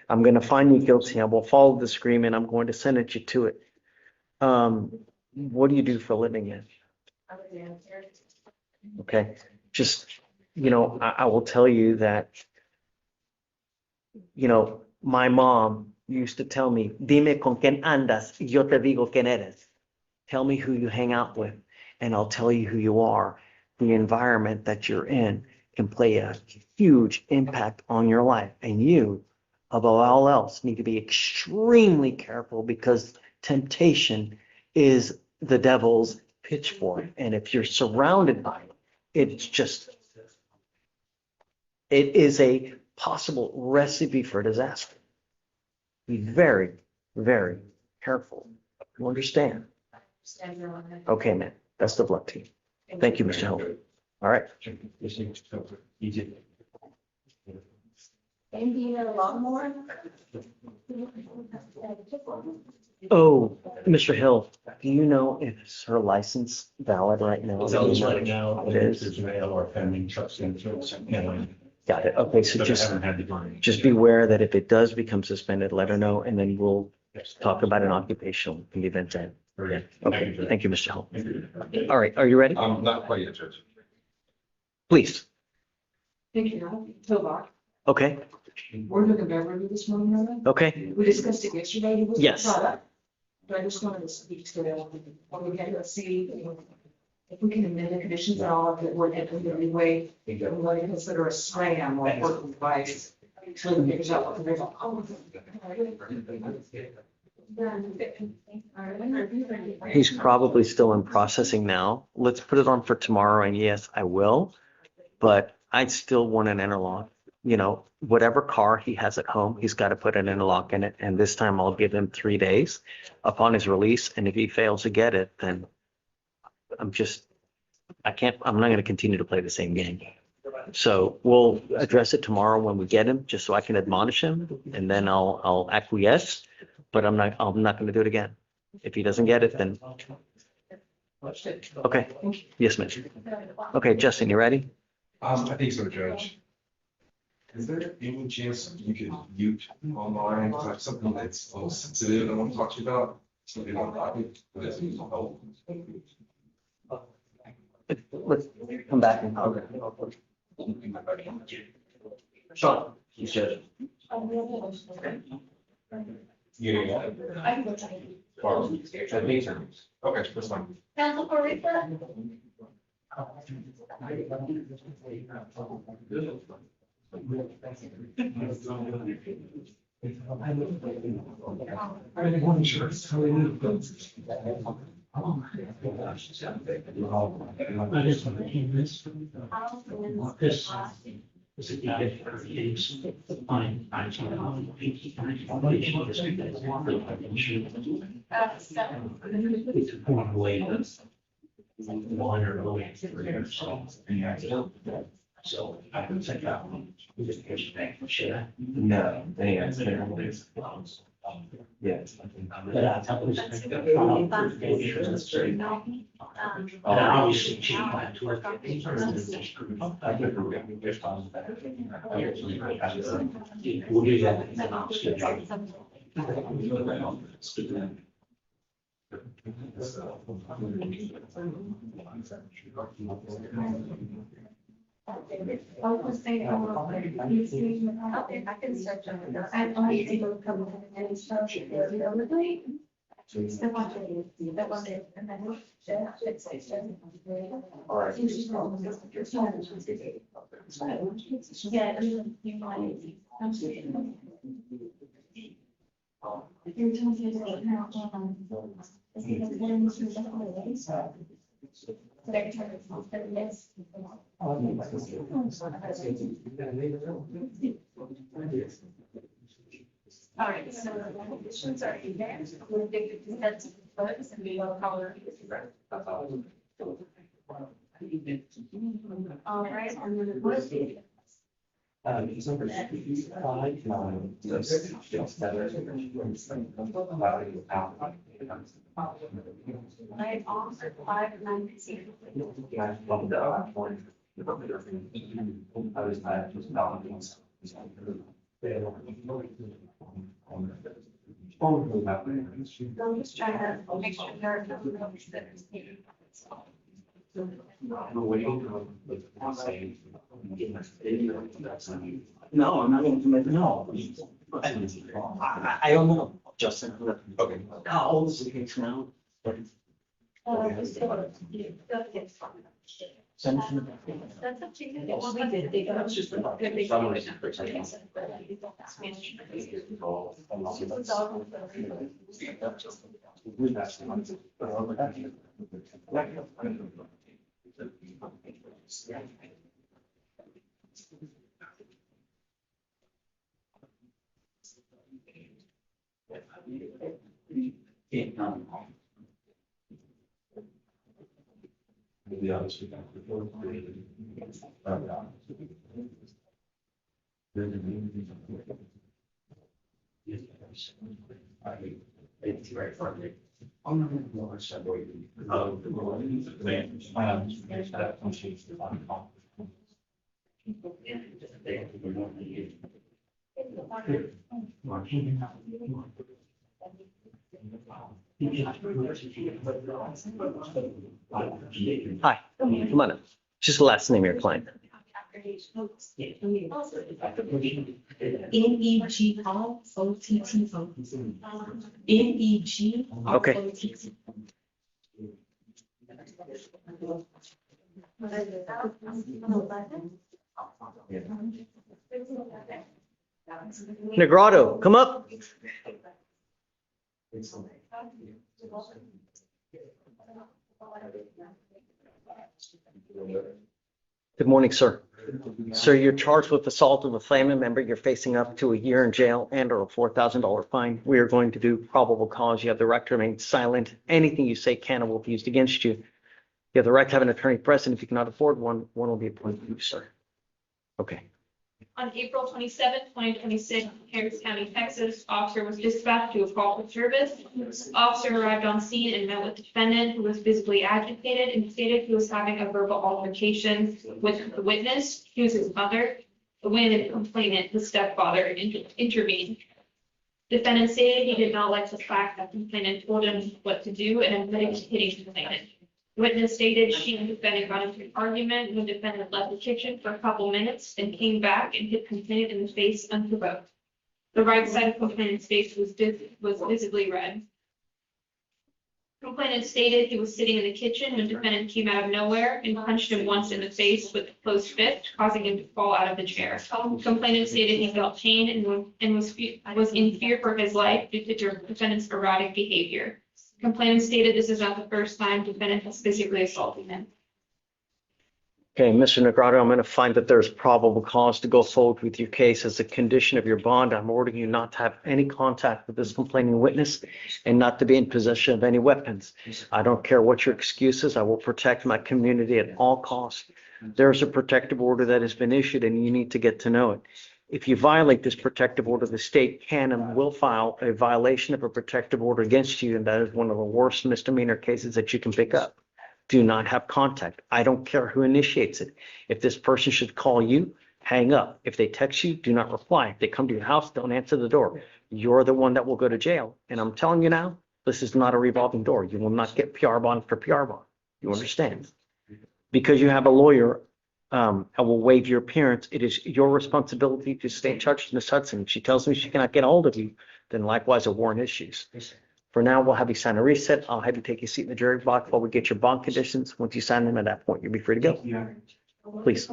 I'm going to find you guilty. I will follow this agreement. I'm going to sentence you to it. What do you do for a living yet? Okay. Just, I will tell you that, my mom used to tell me, dime con quién andas, y yo te digo quién eres. Tell me who you hang out with, and I'll tell you who you are. The environment that you're in can play a huge impact on your life. And you, above all else, need to be extremely careful because temptation is the devil's pitchfork. And if you're surrounded by it, it is a possible recipe for disaster. Be very, very careful. You understand? Okay, man. Best of luck to you. Thank you, Mr. Hill. All right.
Easy.
Maybe a lot more.
Oh, Mr. Hill, do you know if her license valid right now?
It's out right now.
It is.
There's mail or pending substance.
Got it. Okay, so
But I
just,
haven't had the time.
just beware that if it does become suspended, let her know, and then we'll talk about an occupational in the event that.
Okay.
Okay, thank you, Mr. Hill. All right, are you ready?
Not quite yet, Judge.
Please.
Thank you. Tovar.
Okay,
We're looking Beverly this morning, right?
okay,
We discussed it yesterday. It was
Yes.
brought up. But I just wanted to speak to what we had to see if we can amend the conditions at all, if it would in any way, if we want to consider a scram or work device. So we figures out what the result.
he's probably still in processing now. Let's put it on for tomorrow, and yes, I will. But I'd still want an interlock. You know, whatever car he has at home, he's got to put an interlock in it. And this time I'll give him 3 days upon his release. And if he fails to get it, then I'm not going to continue to play the same game. So we'll address it tomorrow when we get him, just so I can admonish him, and then I'll acquiesce. But I'm not going to do it again. If he doesn't get it, then. Okay. Yes, ma'am. Okay, Justin, you ready?
I think so, Judge. Is there any chance you could mute online, something that's a little sensitive I want to talk to you about? Something on topic, but it's help.
Let's come back and. Sean, you said.
Okay, that's fine.
Council Parisa?
So I can check out. We just get you back for sure. No, they are. Yes. But I tell you. Obviously, she might work. We'll do that.
I was saying, I can search on it. I only see them come in and stuff. That was it. And then it's yeah, you might. All right, so the conditions are in there. We'll take the consent to close and we will cover. All right, I'm gonna close the. I offered 590. I'm just trying to make sure there are no notes that are needed.
No, I'm not going to commit, no. I don't know, Justin.
Okay.
How old is the case now?
That's up to you. Well, we did, they got just a good big.
be honest with it's very funny.
Hi, come on up. Just the last name of your client.
NEGROTTO. NEGROTTO.
Okay. Negrado, come up. Good morning, sir. Sir, you're charged with assault of a family member. You're facing up to a year in jail and or a $4,000 fine. We are going to do probable cause. You have the right to remain silent. Anything you say can and will be used against you. You have the right to have an attorney present. If you cannot afford one, one will be appointed to you, sir. Okay.
On April 27th, 2026, Harris County, Texas, officer was dispatched to a call for service. Officer arrived on scene and met with the defendant, who was visibly agitated and stated he was having a verbal altercation with the witness, who was his mother. When the complainant, the stepfather, intervened. Defendant stated he did not like the fact that the complainant told him what to do and admitted to hitting the complainant. Witness stated she and defendant got into an argument when defendant left the kitchen for a couple minutes and came back and hit complainant in the face unprovoked. The right side of complainant's face was visibly red. Complainant stated he was sitting in the kitchen when defendant came out of nowhere and punched him once in the face with a closed fist, causing him to fall out of the chair. Complainant stated he felt pain and was in fear for his life due to defendant's erratic behavior. Complainant stated this is not the first time defendant has physically assaulted him.
Okay, Mr. Negrado, I'm going to find that there's probable cause to go forward with your case. As a condition of your bond, I'm ordering you not to have any contact with this complaining witness and not to be in possession of any weapons. I don't care what your excuse is. I will protect my community at all costs. There's a protective order that has been issued and you need to get to know it. If you violate this protective order, the state can and will file a violation of a protective order against you, and that is one of the worst misdemeanor cases that you can pick up. Do not have contact. I don't care who initiates it. If this person should call you, hang up. If they text you, do not reply. If they come to your house, don't answer the door. You're the one that will go to jail. And I'm telling you now, this is not a revolving door. You will not get PR bond for PR bond. You understand? Because you have a lawyer, I will waive your appearance. It is your responsibility to stay in touch with Ms. Hudson. If she tells me she cannot get a hold of you, then likewise a warrant issues. For now, we'll have you sign a reset. I'll have you take your seat in the jury box while we get your bond conditions. Once you sign them, at that point, you'll be free to go. Please.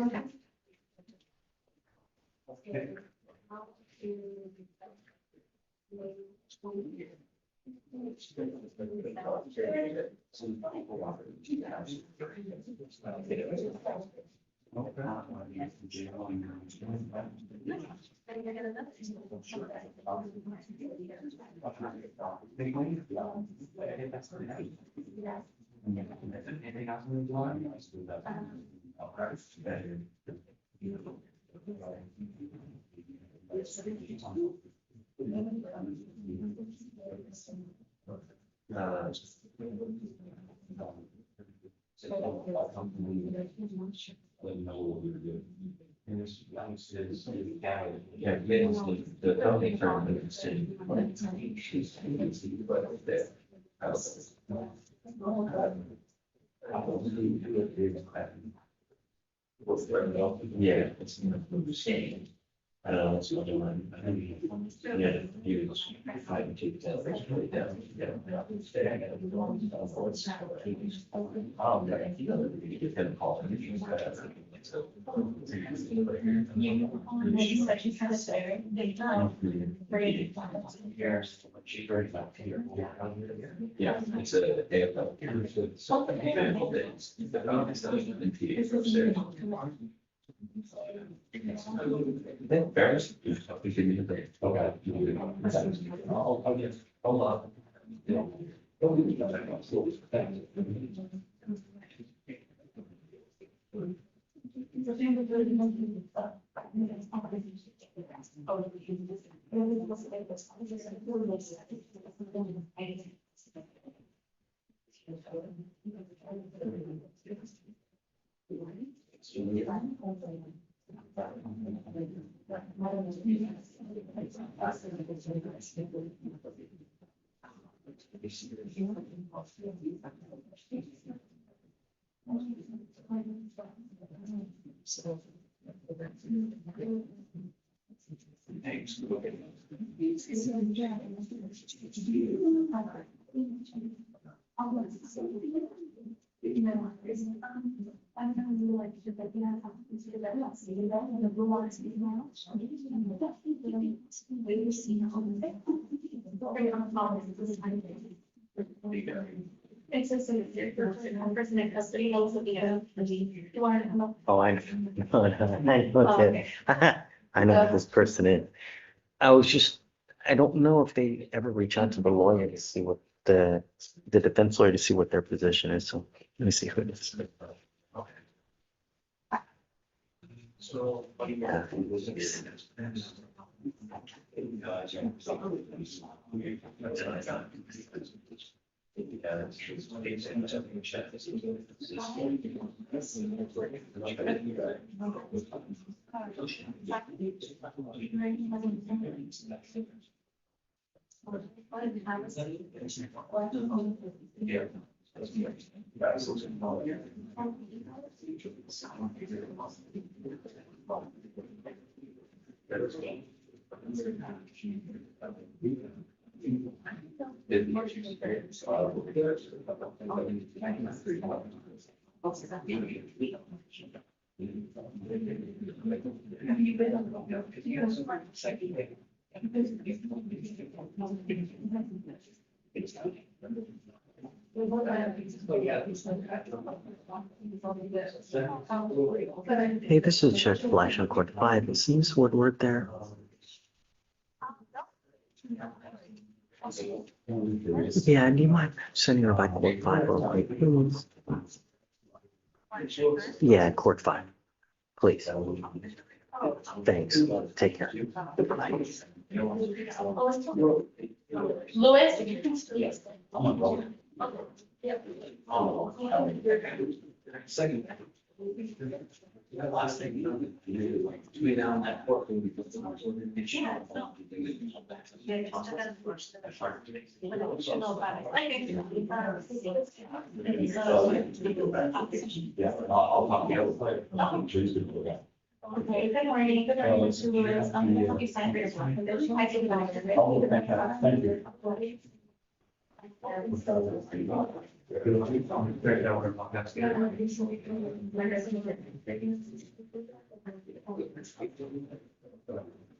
Yeah, it's understanding. It's not one. Yeah, you try to take that really down. You can call him. Yeah, it's a AFL. Then Ferris. Okay. Oh, yes. Hold on.
It's just a person in custody, also be a, you want to come up?
Oh, I know. No, no, I know that. I know who this person is. I was just, I don't know if they ever reach out to the lawyer to see what the defense lawyer to see what their position is. So let me see who it is.
So.
Yeah. Hey, this is Judge Fleischer on Court 5. Is Miss Woodward there? Yeah, do you mind sending her by Court 5 real quick, please? Yeah, Court 5, please. Thanks. Take care. Bye.
Louis?
Second. That last thing, between now and that courtroom, because the marshal didn't make sure. Yeah, I'll talk to you later.
Okay, good morning, good morning, Mr. Lewis. I'm gonna help you sign for your documentation. I take it back.
Oh, fantastic. Thank you. You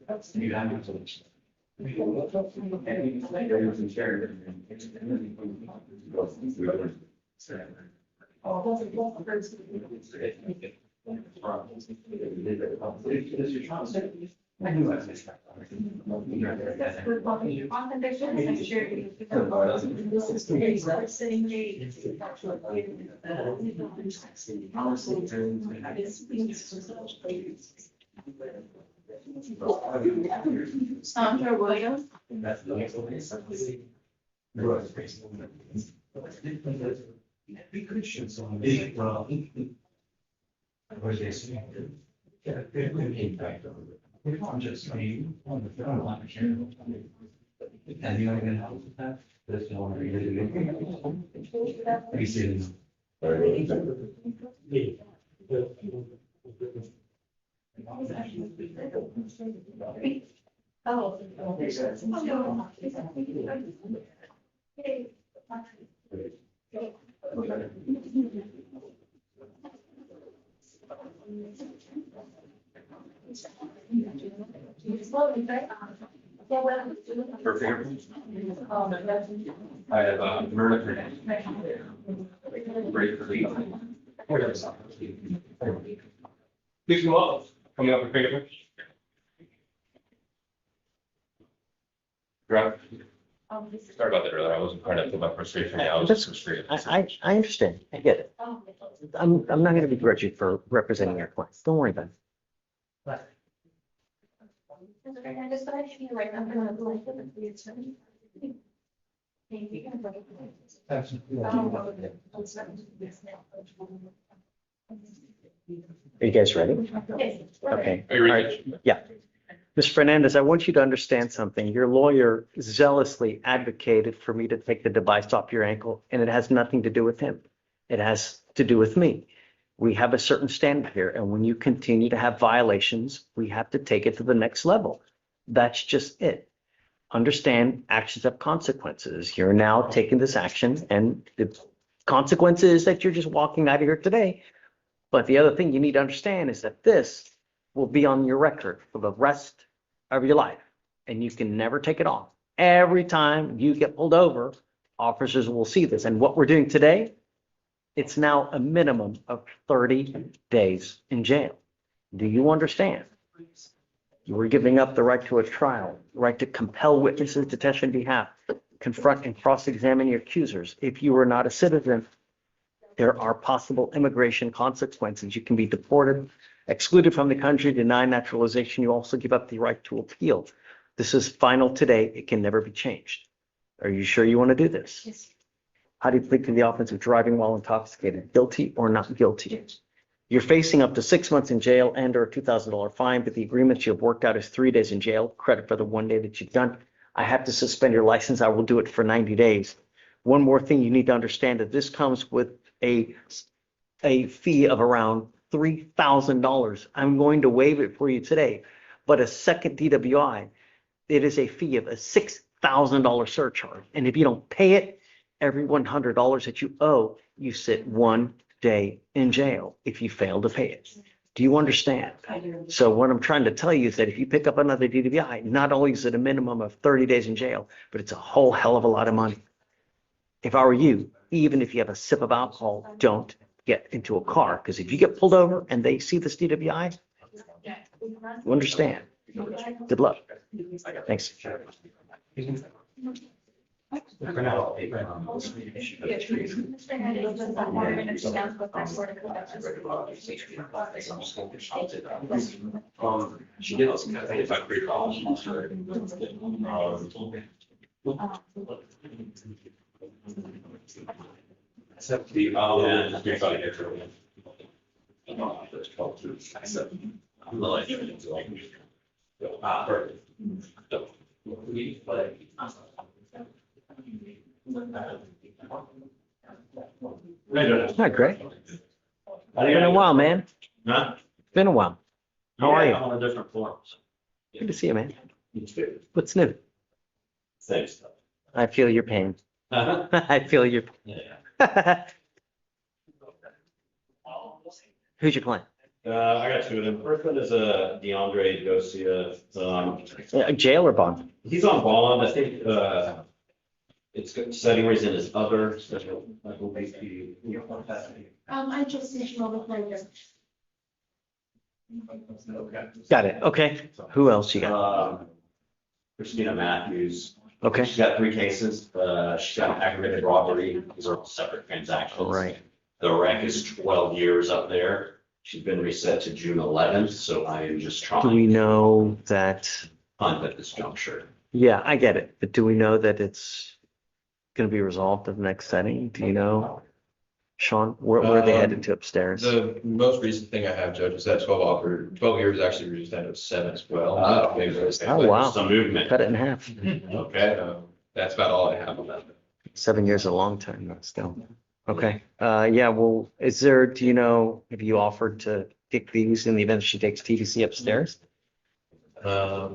have
Sandra Williams.
We could shoot some big, what they say. Yeah, they would impact on it. If I'm just saying, on the phone line, and you're gonna help with that, that's the only reason. We see.
Oh.
For fingerprints? I have, murder. Break for legal. Please come up, coming up for fingerprints. Grab. Sorry about that earlier. I wasn't trying to put my frustration out. I was just frustrated.
I understand. I get it. I'm not going to begrudge you for representing your clients. Don't worry about it. Are you guys ready? Okay.
Are you ready?
All right. Yeah. Ms. Fernandez, I want you to understand something. Your lawyer zealously advocated for me to take the device off your ankle, and it has nothing to do with him. It has to do with me. We have a certain standard here, and when you continue to have violations, we have to take it to the next level. That's just it. Understand actions have consequences. You're now taking this action, and the consequence is that you're just walking out of here today. But the other thing you need to understand is that this will be on your record for the rest of your life, and you can never take it off. Every time you get pulled over, officers will see this. And what we're doing today, it's now a minimum of 30 days in jail. Do you understand? You were giving up the right to a trial, the right to compel witnesses to testify on behalf, confront and cross-examine your accusers. If you are not a citizen, there are possible immigration consequences. You can be deported, excluded from the country, denied naturalization. You also give up the right to appeal. This is final today. It can never be changed. Are you sure you want to do this?
Yes.
How do you plead to the offense of driving while intoxicated? Guilty or not guilty? You're facing up to 6 months in jail and or a $2,000 fine, but the agreement you have worked out is 3 days in jail. Credit for the 1 day that you've done. I have to suspend your license. I will do it for 90 days. One more thing you need to understand that this comes with a fee of around $3,000. I'm going to waive it for you today, but a second DWI, it is a fee of a $6,000 surcharge. And if you don't pay it, every $100 that you owe, you sit 1 day in jail if you fail to pay it. Do you understand? So what I'm trying to tell you is that if you pick up another DWI, not only is it a minimum of 30 days in jail, but it's a whole hell of a lot of money. If I were you, even if you have a sip of alcohol, don't get into a car, because if you get pulled over and they see this DWI, you understand. Good luck. Thanks.
For now.
She did also kind of think if I recall.
Except the,
Yeah.
you're trying to get through it. There's 12 through 7. I'm not like, perfect. We, like.
Hi, Greg. Been a while, man.
Huh?
Been a while. How are you?
I'm on different forms.
Good to see you, man. What's new?
Same stuff.
I feel your pain.
Uh-huh.
I feel your.
Yeah.
Who's your client?
I got two of them. First one is DeAndre Dosia.
Jail or bond?
He's on bond. I think it's good setting where he's in his other. I believe
I just sent you all the photos.
Got it. Okay. Who else you got?
Christina Matthews.
Okay.
She's got 3 cases. She's got aggravated robbery. These are all separate transactions.
Right.
The rank is 12 years up there. She's been reset to June 11th, so I am just
Do we
trying
know that?
at this juncture.
Yeah, I get it. But do we know that it's going to be resolved in the next setting? Do you know, Sean, where are they headed to upstairs?
The most recent thing I have, Judge, is that 12 years actually reduced down to 7 as well.
Oh, wow.
Some movement.
Cut it in half.
Okay, that's about all I have on that.
7 years is a long time, though, still. Okay. Yeah, well, do you know, have you offered to kick these in the event she takes TVC upstairs?
I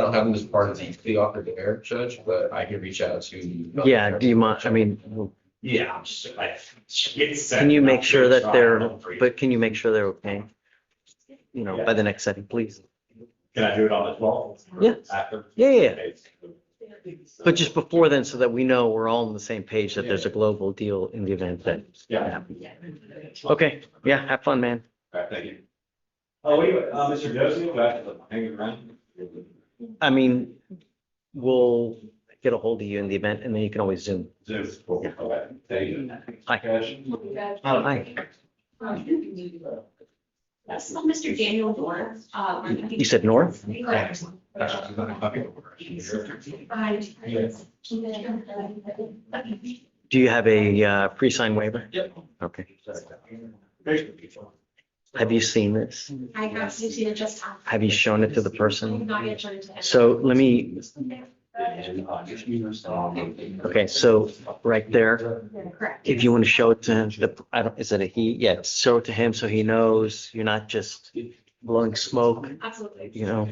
don't have them as part of the offer to Eric, Judge, but I can reach out to.
Yeah, do you mind? I mean,
Yeah.
can you make sure that can you make sure they're okay? You know, by the next setting, please.
Can I do it on the 12th?
Yeah.
After?
Yeah. But just before then, so that we know we're all on the same page, that there's a global deal in the event that happens. Okay, yeah, have fun, man.
All right, thank you. Oh, wait, Mr. Josie, do I have to hang around?
I mean, we'll get a hold of you in the event, and then you can always Zoom.
Okay, thank you.
Hi. Hi.
That's not Mr. Daniel Dorr.
You said North?
Correct.
Do you have a pre-signed waiver?
Yep.
Okay. Have you seen this?
I have seen it just.
Have you shown it to the person?
Not yet shown it to him.
So let me, okay, so right there,
Correct.
if you want to show it to him, I don't, is it a he? Yeah, show it to him so he knows you're not just blowing smoke,
Absolutely.
you know,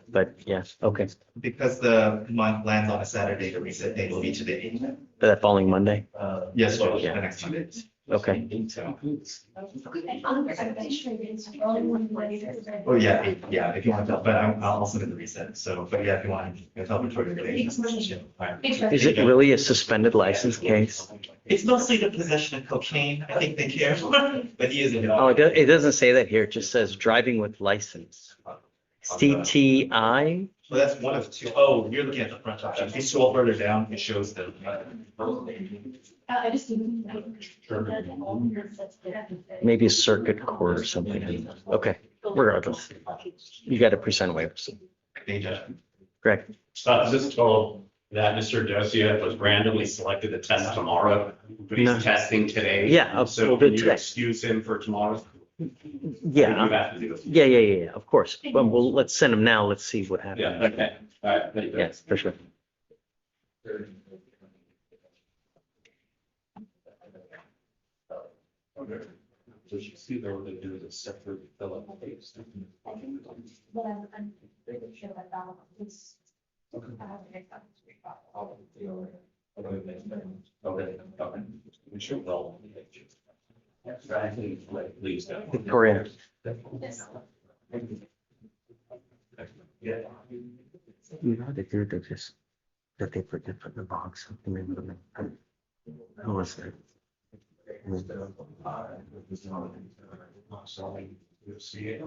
but yeah, okay.
Because the month lands on a Saturday, the reset date will be today.
That following Monday?
Yes, well,
Yeah.
the next Monday.
Okay.
Oh, yeah, yeah, if you want to, but I'll also do the reset. So, but yeah, if you want, to help enjoy your day.
Is it really a suspended license case?
It's mostly the possession of cocaine. I think they care, but he isn't.
Oh, it doesn't say that here. It just says driving with license. CTI?
Well, that's one of two. Oh, you're looking at the front option. If you scroll further down, it shows the.
I just.
Maybe a circuit court or something. Okay, regardless. You got a pre-signed waiver. So. Greg?
Just told that Mr. Dosia was randomly selected to test tomorrow, but he's
No.
testing today.
Yeah,
So
we'll
can
do
you
today.
excuse him for tomorrow? You
Yeah,
have to do it.
yeah, of course. But let's send him now. Let's see what happens.
Yeah, okay, all right, thank you.
Yes, for sure.
Okay. So you see there, they do the separate fill up case. Okay. We should well. Please don't.
Victoria.
Yeah.
You know, they do this, that they put it in the box. Who was it?
You'll see it.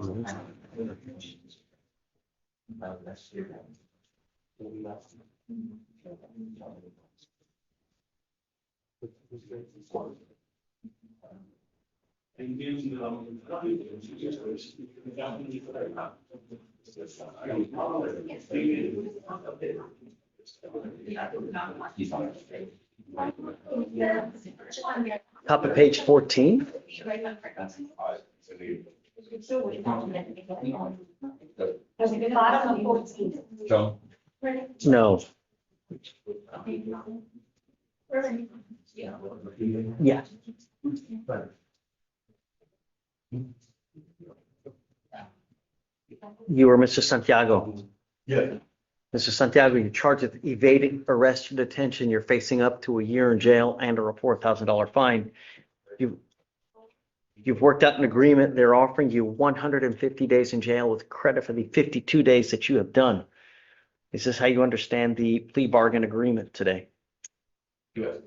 Top of page 14.
Bottom of 14.
So.
No. Yeah. You are Mr. Santiago.
Yeah.
Mr. Santiago, you're charged with evading arrest or detention. You're facing up to a year in jail and a $4,000 fine. You've worked out an agreement. They're offering you 150 days in jail with credit for the 52 days that you have done. Is this how you understand the plea bargain agreement today?
Yes.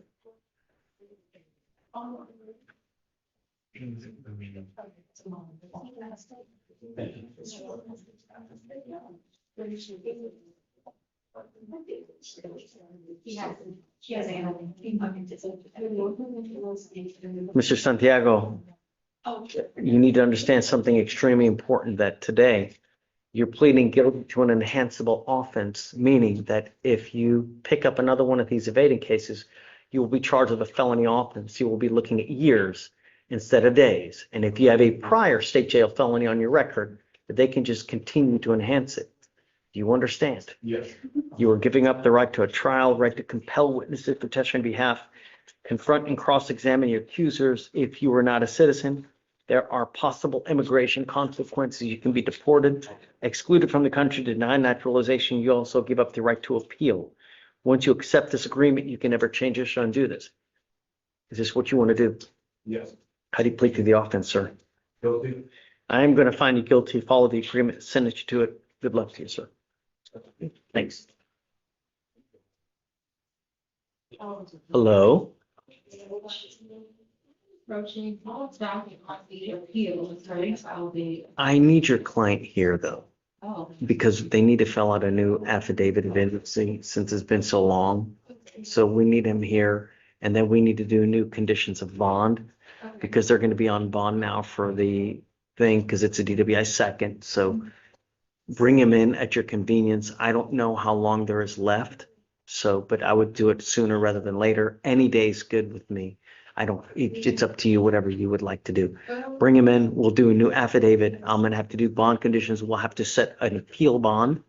Mr. Santiago, you need to understand something extremely important, that today you're pleading guilty to an enhanceable offense, meaning that if you pick up another one of these evading cases, you will be charged with a felony offense. You will be looking at years instead of days. And if you have a prior state jail felony on your record, they can just continue to enhance it. Do you understand?
Yes.
You are giving up the right to a trial, right to compel witnesses to testify on behalf, confront and cross-examine your accusers. If you are not a citizen, there are possible immigration consequences. You can be deported, excluded from the country, denied naturalization. You also give up the right to appeal. Once you accept this agreement, you can never change this or undo this. Is this what you want to do?
Yes.
How do you plead to the offense, sir?
Guilty.
I am going to find you guilty. Follow the agreement, sentence you to it. Good luck to you, sir. Thanks. Hello? I need your client here, though.
Oh.
because they need to fill out a new affidavit of indigency since it's been so long. So we need him here, and then we need to do new conditions of bond because they're gonna be on bond now for the thing, because it's a DWI second, so bring him in at your convenience. I don't know how long there is left, so, but I would do it sooner rather than later. Any day is good with me. I don't, it's up to you, whatever you would like to do. Bring him in, we'll do a new affidavit. I'm gonna have to do bond conditions. We'll have to set an appeal bond.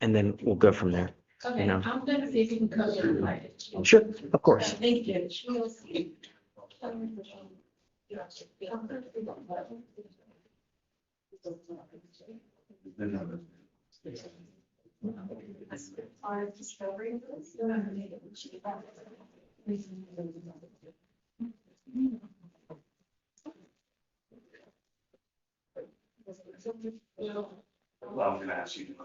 And then we'll go from there.
Okay,
know.
I'm gonna see if you can cover it. Like,
Sure, of course.
thank you.
Our discovery.
Well, I'm gonna ask you.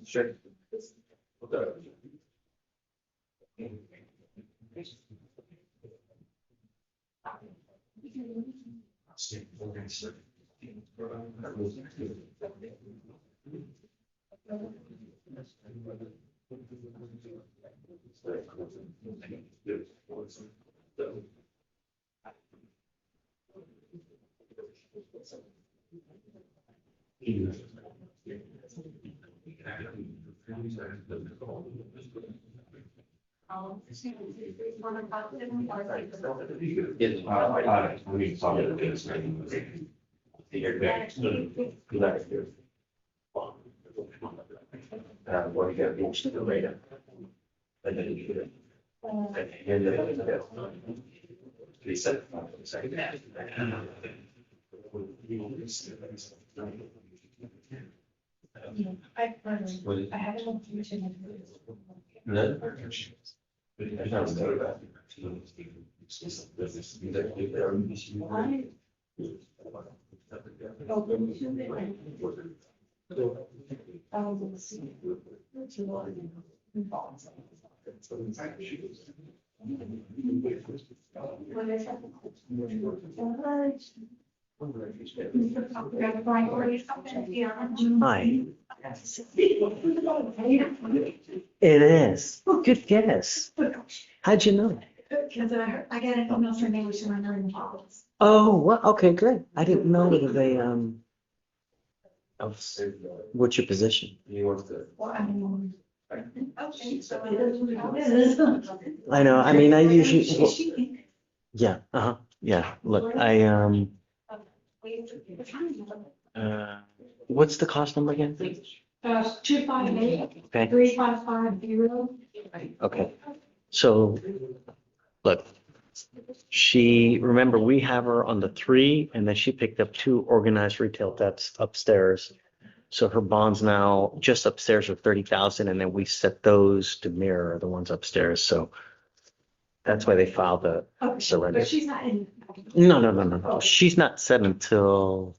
Sure. What you got to the radar. And then you get it. And then he said,
I haven't looked into
Hi. It is. Good guess. How'd you know?
Because I got an email from neighbors who are not in the office.
Oh, what? Okay, good. I didn't know whether they, what's your position?
Well, I mean. Okay, so it is.
I know, I mean, I usually, yeah, yeah, look, What's the cost number again?
258,
Okay,
3550.
okay. So, look, remember, we have her on the 3, and then she picked up 2 organized retail debts upstairs. So her bonds now just upstairs are 30,000, and then we set those to mirror the ones upstairs. So that's why they filed the surrender.
But she's not in.
No. She's not set until,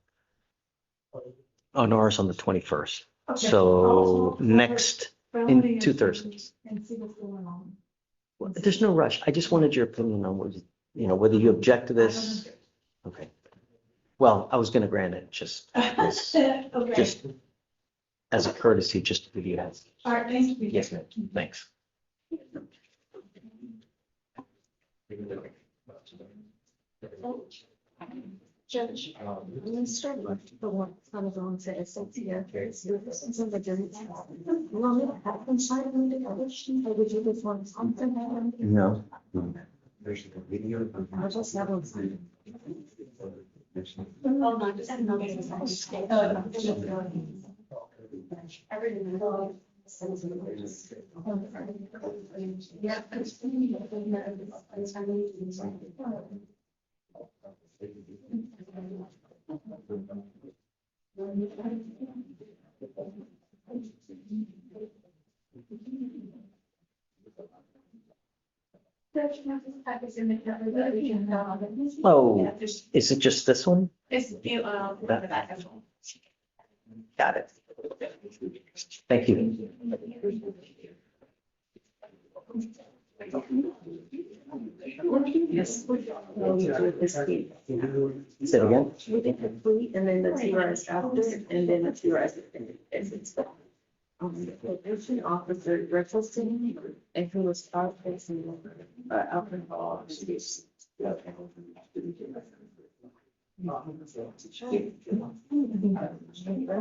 oh, no, ours on the 21st. So next, in 2 Thursdays.
And see what's going on.
Well, there's no rush. I just wanted your opinion on whether you object to this. Okay. Well, I was going to grant it, just
Okay.
as a courtesy, just to give you that.
All right, thank you.
Yes, ma'am. Thanks.
Judge, let's start with the one son of own citizens here. Since I'm a jury. You want me to have them sign them together, or would you just want something?
No.
I'll just have them sign.
Oh, no, just another. Yeah.
Oh, is it just this one?
It's,
Got it. Thank you.
Yes. Say
Say it again?
We did the fleet and then the TRS after, and then the TRS. The probation officer requesting if he was out facing alcohol abuse. Let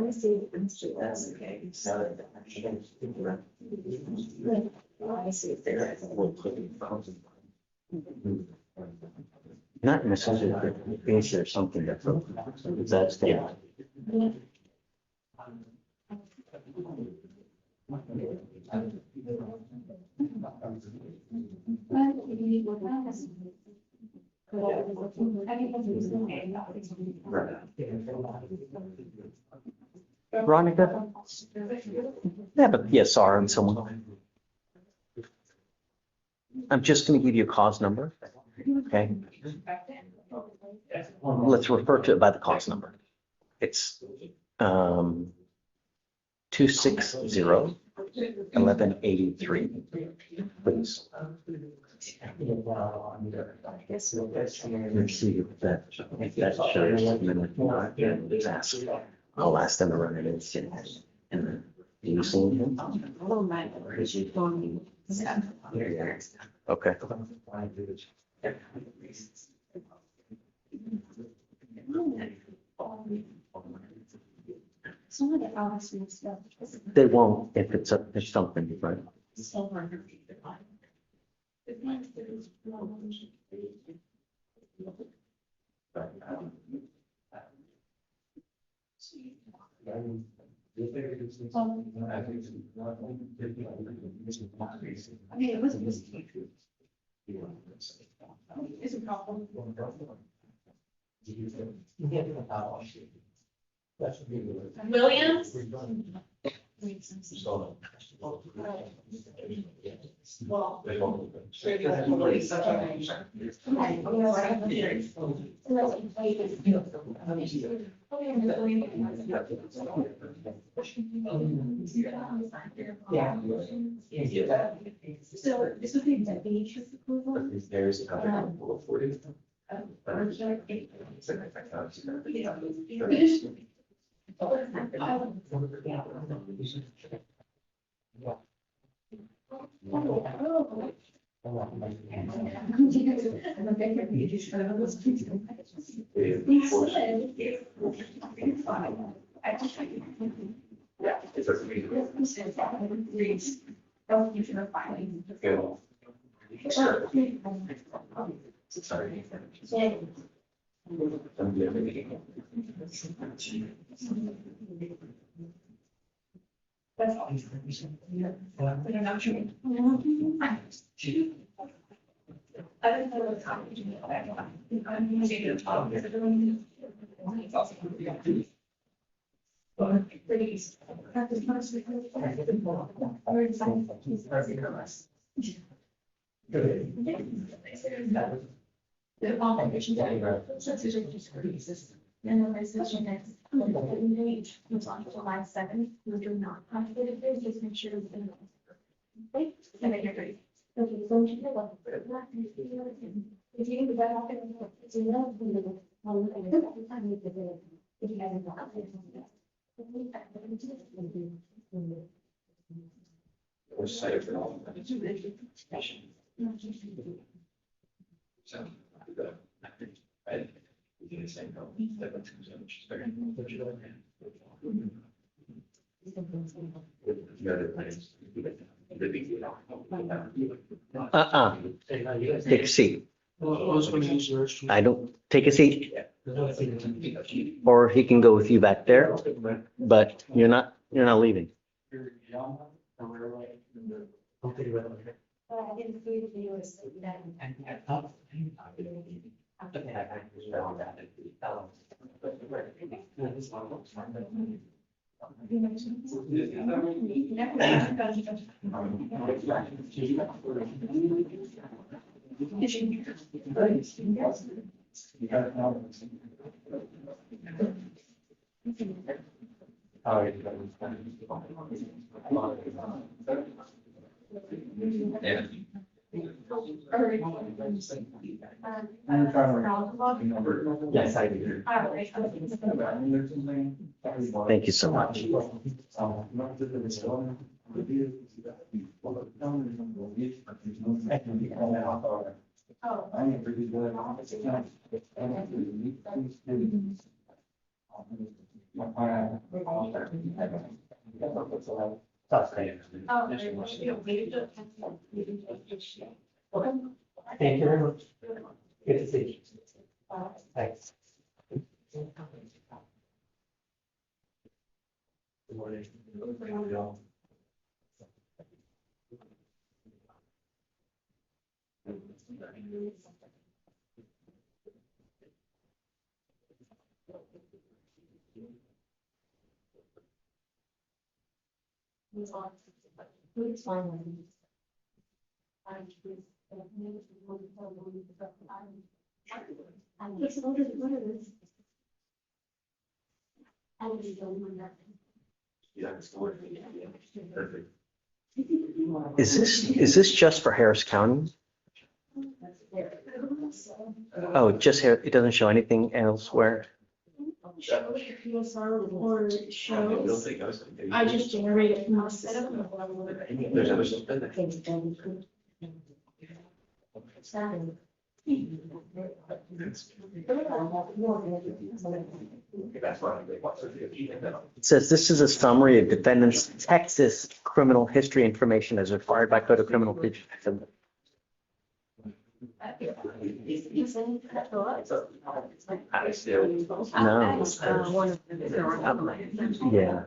me see. Okay. Let me see if there is.
Not necessarily, is there something that's there? Veronica? Yeah, but yes, sorry, I'm someone. I'm just gonna give you a cause number, okay? Let's refer to it by the cause number. It's 260-1183, please. Let's see if that shows, and then if not, then ask. I'll ask them to run it in, and then, do you see him?
Oh, my, because you told me.
Okay.
Some of the hours and stuff.
They won't if it's something different.
It's a problem. Williams?
So this would be the beach approval.
There's a couple for you.
The confirmation and the resolution is, the date was on July 7th, we do not have to do this, just make sure it's in. Okay, and then you're great. Okay, so you know what? If you can go back and it's a little bit of every time you did it, if you haven't got it.
Or site for all. So, I. We can say no. Which is very. The other plans.
Take a seat. I don't, take a seat. Or he can go with you back there, but you're not leaving.
Yeah.
Yes, I do.
Thank you so much.
Thank you very much. Good to see you. Thanks. Good morning.
It's fine.
Is this just for Harris County? Oh, just here, it doesn't show anything elsewhere?
Or shows, I just generated from the system.
It says this is a summary of defendant's Texas criminal history information as required by Code of Criminal Procedure. No. Yeah.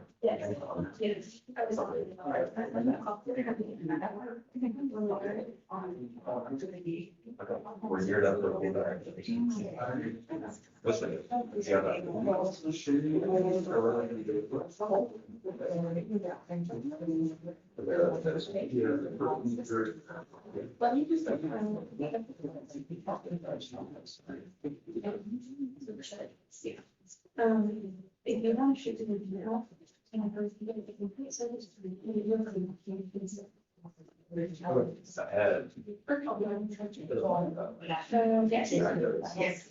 Let me just. If you want to shoot it in the middle, and I heard you get a complete service. Yes. Yes.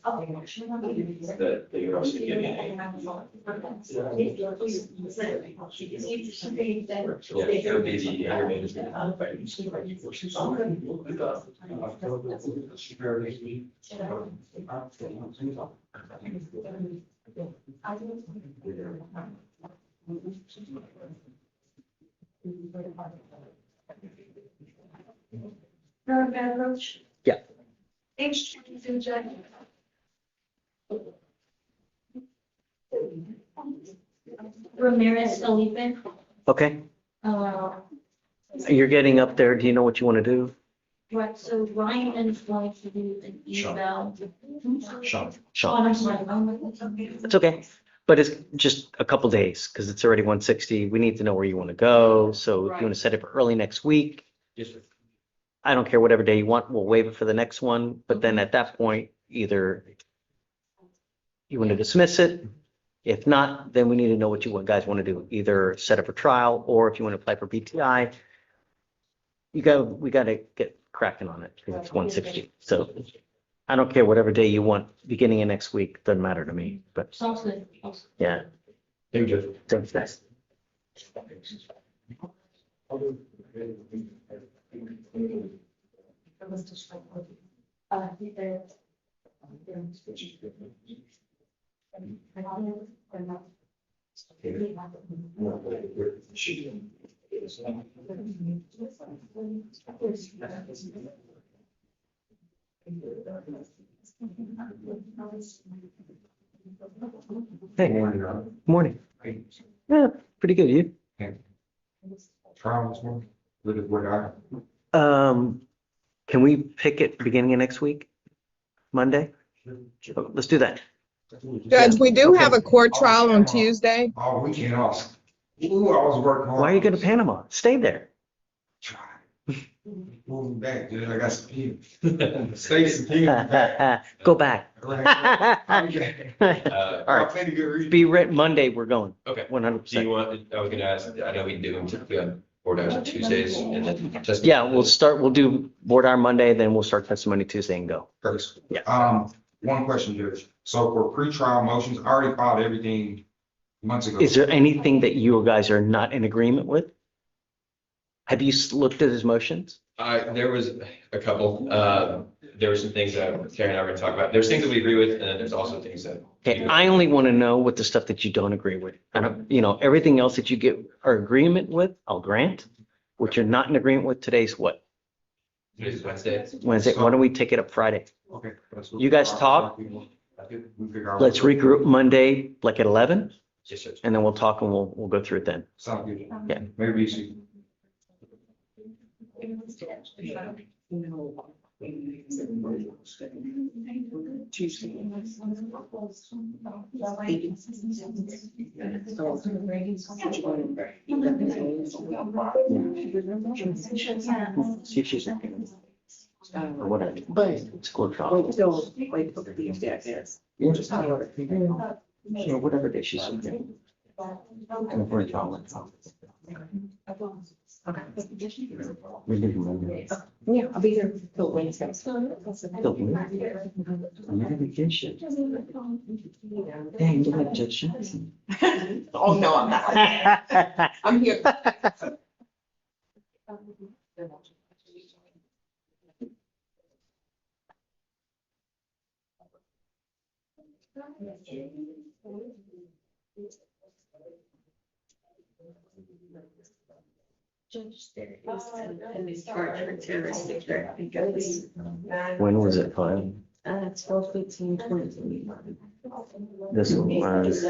That you're also getting. Yeah, it would be the anger management.
Yeah.
Thanks, Judge.
Ramirez Felipe.
Okay,
Uh,
you're getting up there. Do you know what you want to do?
right, so Ryan is going to do an email.
Sean.
Oh, I'm sorry.
It's okay, but it's just a couple days because it's already 160. We need to know where you want to go. So if you want to set it for early next week,
Yes, sir.
I don't care whatever day you want. We'll waive it for the next one. But then at that point, either you want to dismiss it. If not, then we need to know what you guys want to do. Either set up a trial or if you want to apply for BTI, we got to get cracking on it because it's 160. So I don't care whatever day you want, beginning of next week, doesn't matter to me, but
Sounds good.
yeah.
Thank you.
Thanks, guys. Hey, morning. Yeah, pretty good. You?
Trial this morning, where
Can we pick it beginning of next week? Monday? Oh, let's do that.
Judge, we do
Okay.
have a court trial on Tuesday.
Oh, weekend off. Ooh, I was working hard.
Why are you going to Panama? Stay there.
Moving back, dude, I got some people. Stay some people.
Go back.
Okay.
All right.
Plenty good reason.
Be ready. Monday, we're going.
Okay.
100%.
Do you want, I was gonna ask, I know we do them typically on board hours on Tuesdays and then testimony.
Yeah, we'll do board hour Monday, then we'll start testimony Tuesday and go.
First.
Yeah.
One question, Judge. So for pre-trial motions, I already filed everything months ago.
Is there anything that you guys are not in agreement with? Have you looked at his motions?
There was a couple, there were some things that Terry and I were gonna talk about. There's things that we agree with, and then there's also things that.
Okay, I only want to know what the stuff that you don't agree with. I don't, everything else that you get are agreement with, I'll grant. What you're not in agreement with, today's what?
Today's Wednesday.
Wednesday. Why don't we take it up Friday?
Okay.
You guys talk.
We figure out-
Let's regroup Monday, like at 11,
Yes, sir.
and then we'll talk and we'll go through it then.
Sounds good.
Yeah.
Maybe you see.
See if she's okay. Or whatever.
But,
It's a court trial.
still, wait for the BTI, yes.
Yeah, just tell her. Whatever day she's okay. And for a trial, let's talk.
Okay.
We do Monday.
Yeah, I'll be here till Wednesday.
Still good. I'm gonna be good shit. Dang, you're like Judge Johnson.
Oh, no, I'm not. I'm here.
Judge, there is a charge for terroristic threat because
When was it filed?
it's 12/15/2021.
This one was,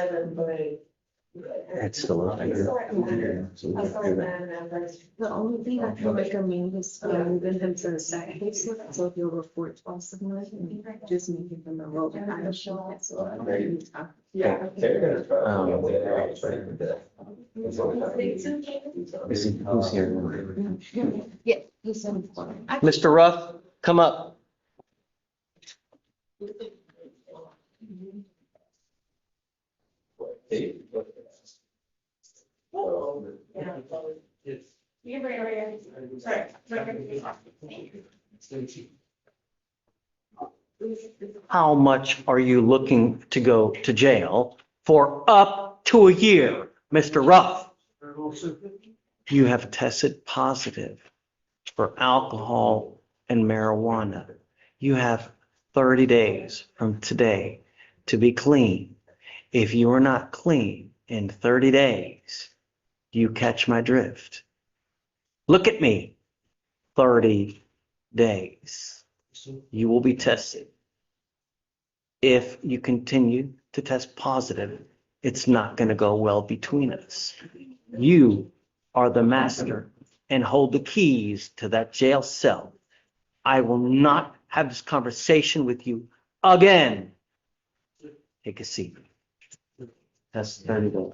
it's still up there. So we got through that.
The only thing I can recommend is moving him to the second case, so he'll report twice a month and just making him a roll behind the show. That's all.
Yeah.
Is he, who's here?
Yeah, he's in.
Mr. Ruff, come up. How much are you looking to go to jail for up to a year, Mr. Ruff? You have tested positive for alcohol and marijuana. You have 30 days from today to be clean. If you are not clean in 30 days, you catch my drift. Look at me. 30 days. You will be tested. if you continue to test positive, it's not going to go well between us. You are the master and hold the keys to that jail cell. I will not have this conversation with you again. Take a seat. That's $30.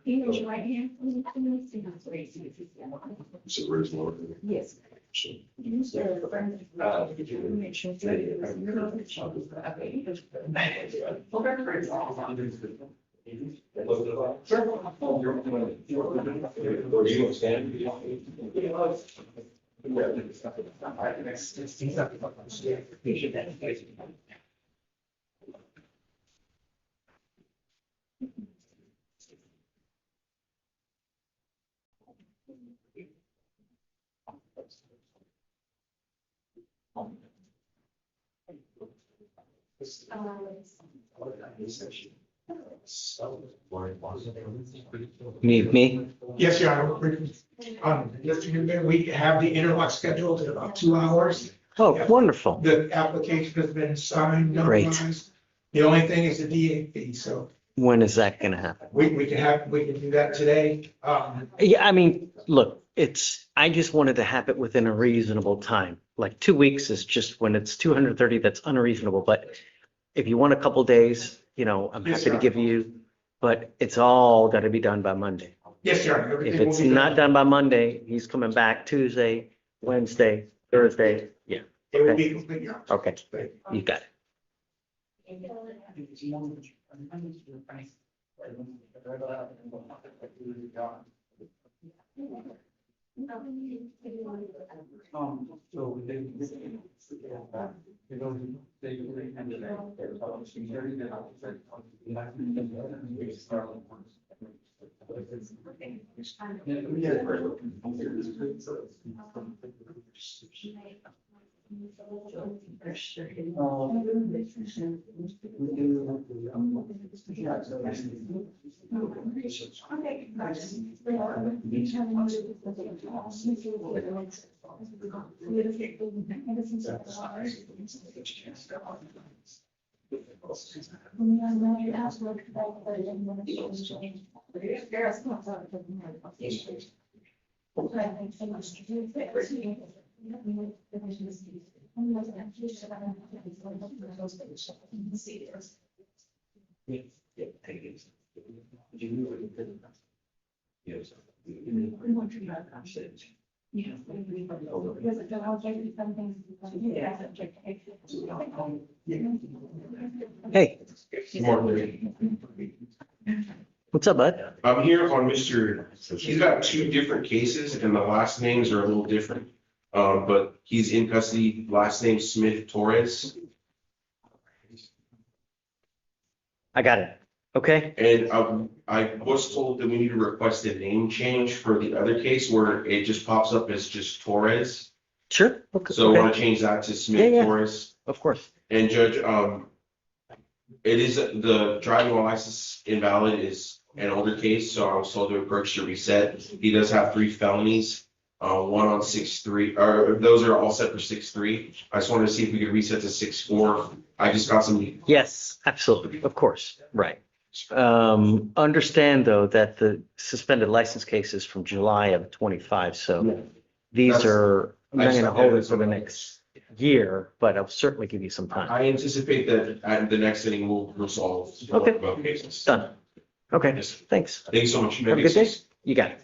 Here's your right hand.
It's original.
Yes. Use the friend. Make sure
Me?
Yes, Your Honor. Mr. Newman, we have the interlock scheduled in about 2 hours.
Oh, wonderful.
The application has been signed,
Great.
notarized. The only thing is the DA fee, so
When is that going to happen?
we can do that today.
Yeah, I mean, look, I just wanted to have it within a reasonable time. Like 2 weeks is just when it's 230, that's unreasonable. But if you want a couple days, I'm
Yes,
happy to
sir.
give you, but it's all got to be done by Monday.
Yes, Your Honor.
If
everything will
it's
be
not done by Monday, he's coming back Tuesday, Wednesday, Thursday. Yeah,
It will be complete, Your Honor.
okay, you got it. Hey, what's up, bud?
I'm here on he's got 2 different cases and the last names are a little different. But he's in custody, last name Smith Torres.
I got it. Okay,
And I was told that we need to request a name change for the other case where it just pops up as just Torres.
sure. Okay.
So I want to change that to Smith
Yeah.
Torres.
Of course.
And Judge, it is, the driving while license invalid is an older case, so I was told to approach to reset. He does have 3 felonies, one on 6-3, or those are all set for 6-3. I just wanted to see if we could reset to 6-4. I just got some.
Yes, absolutely. Of course. Right. Understand though that the suspended license case is from July of 25. So these are, I'm not going to hold it for the next year, but I'll certainly give you some time.
I anticipate that at the next inning we'll resolve
Okay.
both cases.
Done. Okay,
Yes.
thanks.
Thank you so much.
Have a good day. You got it.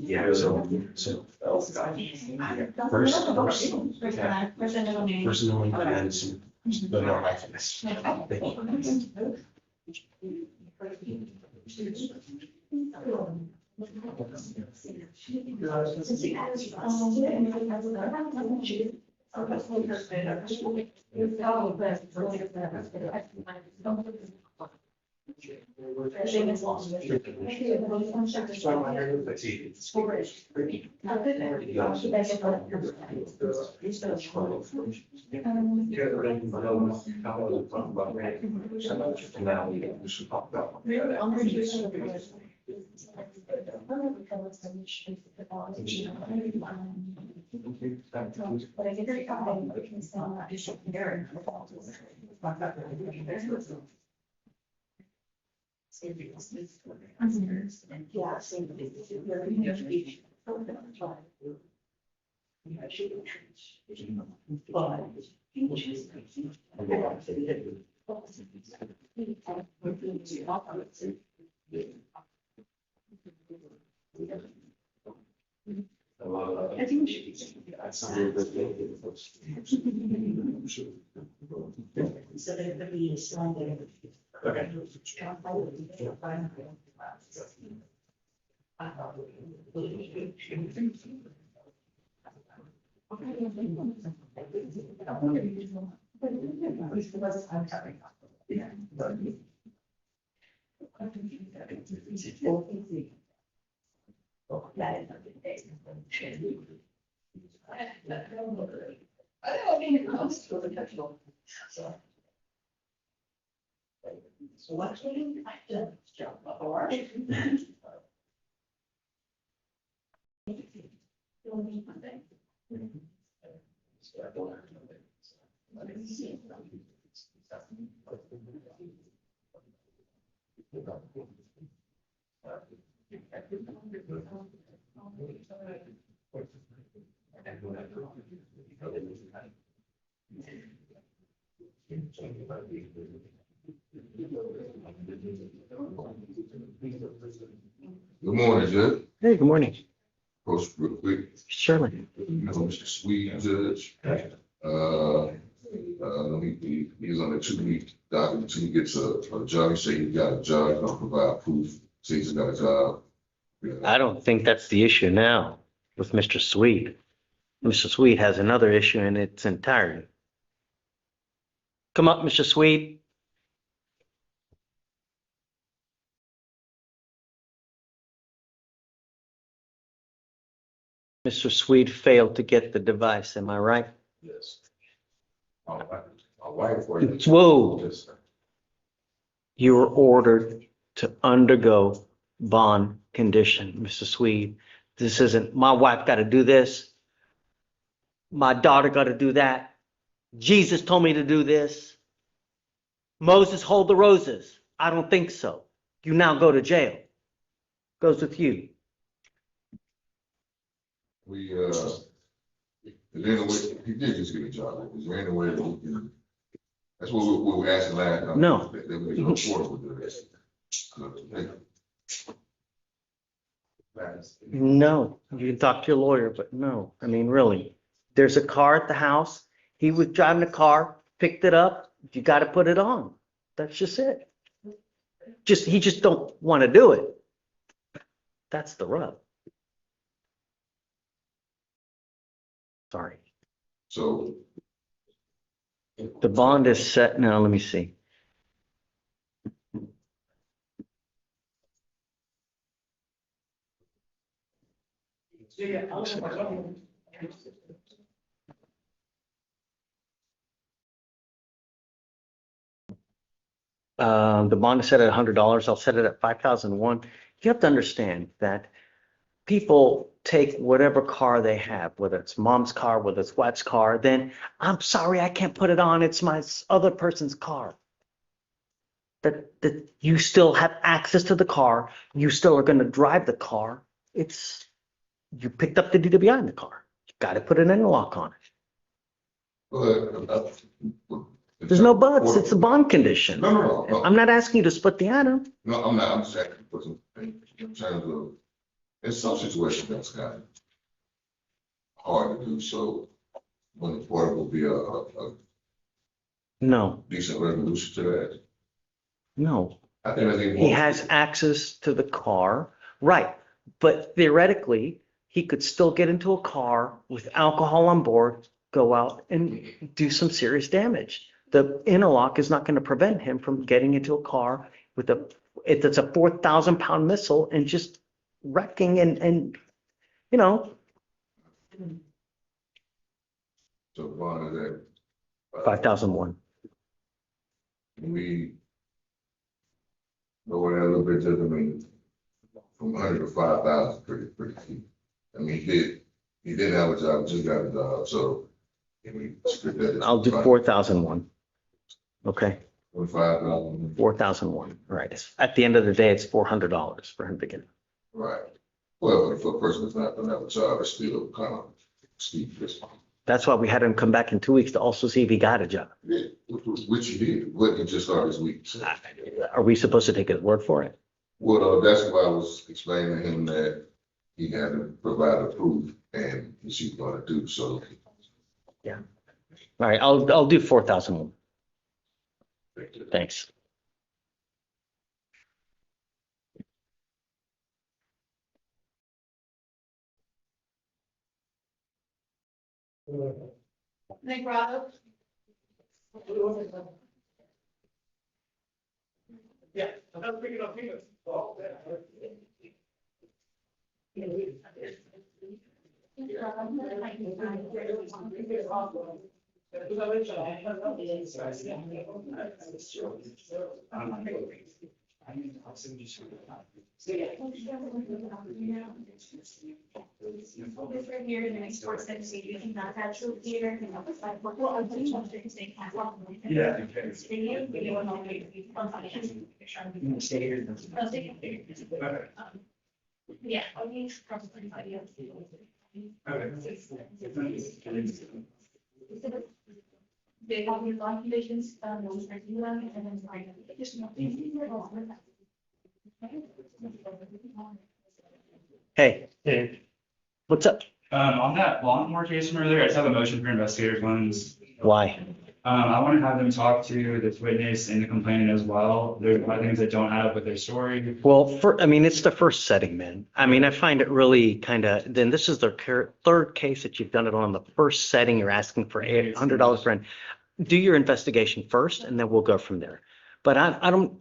Yeah, so. Personally, and but not like this.
Good morning, Judge.
Hey, good morning.
Post real quick.
Surely.
Mr. Sweet, Judge. He's on a 2-week document until he gets a job. He said he got a job, he's gonna provide proof, says he's got a job.
I don't think that's the issue now with Mr. Sweet. Mr. Sweet has another issue in its entirety. Come up, Mr. Sweet. Mr. Sweet failed to get the device, am I right?
Yes. My wife for you.
Whoa. You were ordered to undergo bond condition, Mr. Sweet. This isn't, my wife got to do this. My daughter got to do that. Jesus told me to do this. Moses, hold the roses. I don't think so. You now go to jail. Goes with you.
Is there any way, he did just get a job, is there any way that we can, that's what we were asking last time.
No.
That we can afford with this.
No, you can talk to your lawyer, but no, I mean, really. There's a car at the house. He was driving the car, picked it up. You got to put it on. That's just it. He just don't want to do it. That's the rub. Sorry.
So.
The bond is set now. Let me see. The bond is set at $100. I'll set it at 5,001. You have to understand that people take whatever car they have, whether it's mom's car, whether it's wife's car, then I'm sorry, I can't put it on. It's my other person's car. That you still have access to the car. You still are going to drive the car. You picked up the DWI in the car. You got to put an interlock on it. There's no buts. It's a bond condition.
No.
I'm not asking you to split the item.
No, I'm not, I'm just asking for some, in terms of, in some situations, that's kind of hard to do, so when the board will be a
No,
decent resolution to that.
no.
I think
He has access to the car, right? But theoretically, he could still get into a car with alcohol on board, go out and do some serious damage. The interlock is not going to prevent him from getting into a car with if it's a 4,000 pound missile and just wrecking and you know.
So bond is at
5,001.
we lower that a little bit, just, I mean, from 100 to 5,000, pretty cheap. I mean, he did have a job, just got a job, so.
I'll do 4,001. Okay.
5,000.
4,001. Right. At the end of the day, it's $400 for him to get.
Right. Well, for a person that's not gonna have a job, it's still kind of steep.
That's why we had him come back in 2 weeks to also see if he got a job.
Yeah, which he did, what he just started this week.
Are we supposed to take his word for it?
Well, that's why I was explaining to him that he had to provide a proof and what she's gonna do, so.
Yeah. All right, I'll do 4,001. Thanks.
Nick Rado.
Yeah, I'm not picking up here.
This right here, the next door said, so you cannot have true theater, and I was like, well, I'm just trying to stay.
Yeah.
Stay, we don't know.
Stay here.
I'll stay. Yeah, I'll use probably somebody else. They have your life conditions, and then like, just.
Hey, what's up?
On that Baltimore case from earlier, I just have a motion for investigator funds.
Why?
I want to have them talk to this witness and the complainant as well. There's a lot of things that don't add up with their story.
Well, it's the first setting, man. I mean, I find it really then this is the third case that you've done it on. The first setting, you're asking for $800 rent. Do your investigation first, and then we'll go from there. But I don't,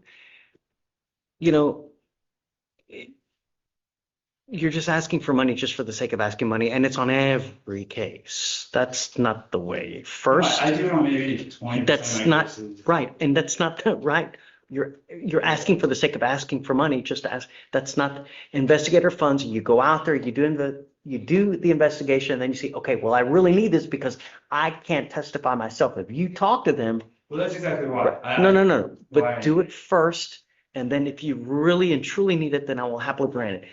you're just asking for money just for the sake of asking money, and it's on every case. That's not the way. First,
I do it on maybe 20%.
That's not right, and that's not right. You're asking for the sake of asking for money, just to ask. That's not investigator funds. You go out there, you do the investigation, and then you see, okay, well, I really need this because I can't testify myself. If you talk to them,
well, that's exactly why.
No. But
why?
do it first, and then if you really and truly need it, then I will happily grant it.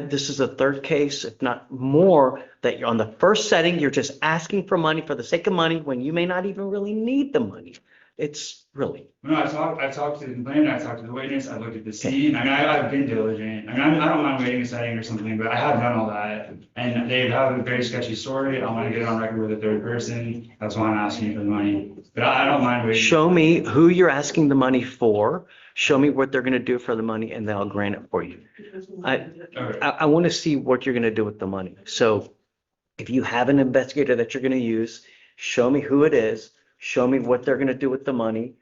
This is the third case, if not more, that you're on the first setting, you're just asking for money for the sake of money when you may not even really need the money. It's really.
No, I talked to the complainant, I talked to the witness, I looked at the scene. I mean, I've been diligent. I mean, I don't mind waiting a setting or something, but I have done all that. And they have a very sketchy story. I want to get it on record with a third person. That's why I'm asking for the money. But I don't mind waiting.
Show me who you're asking the money for. Show me what they're going to do for the money, and then I'll grant it for you. I want to see what you're going to do with the money. So if you have an investigator that you're going to use, show me who it is. Show me what they're going to do with the money,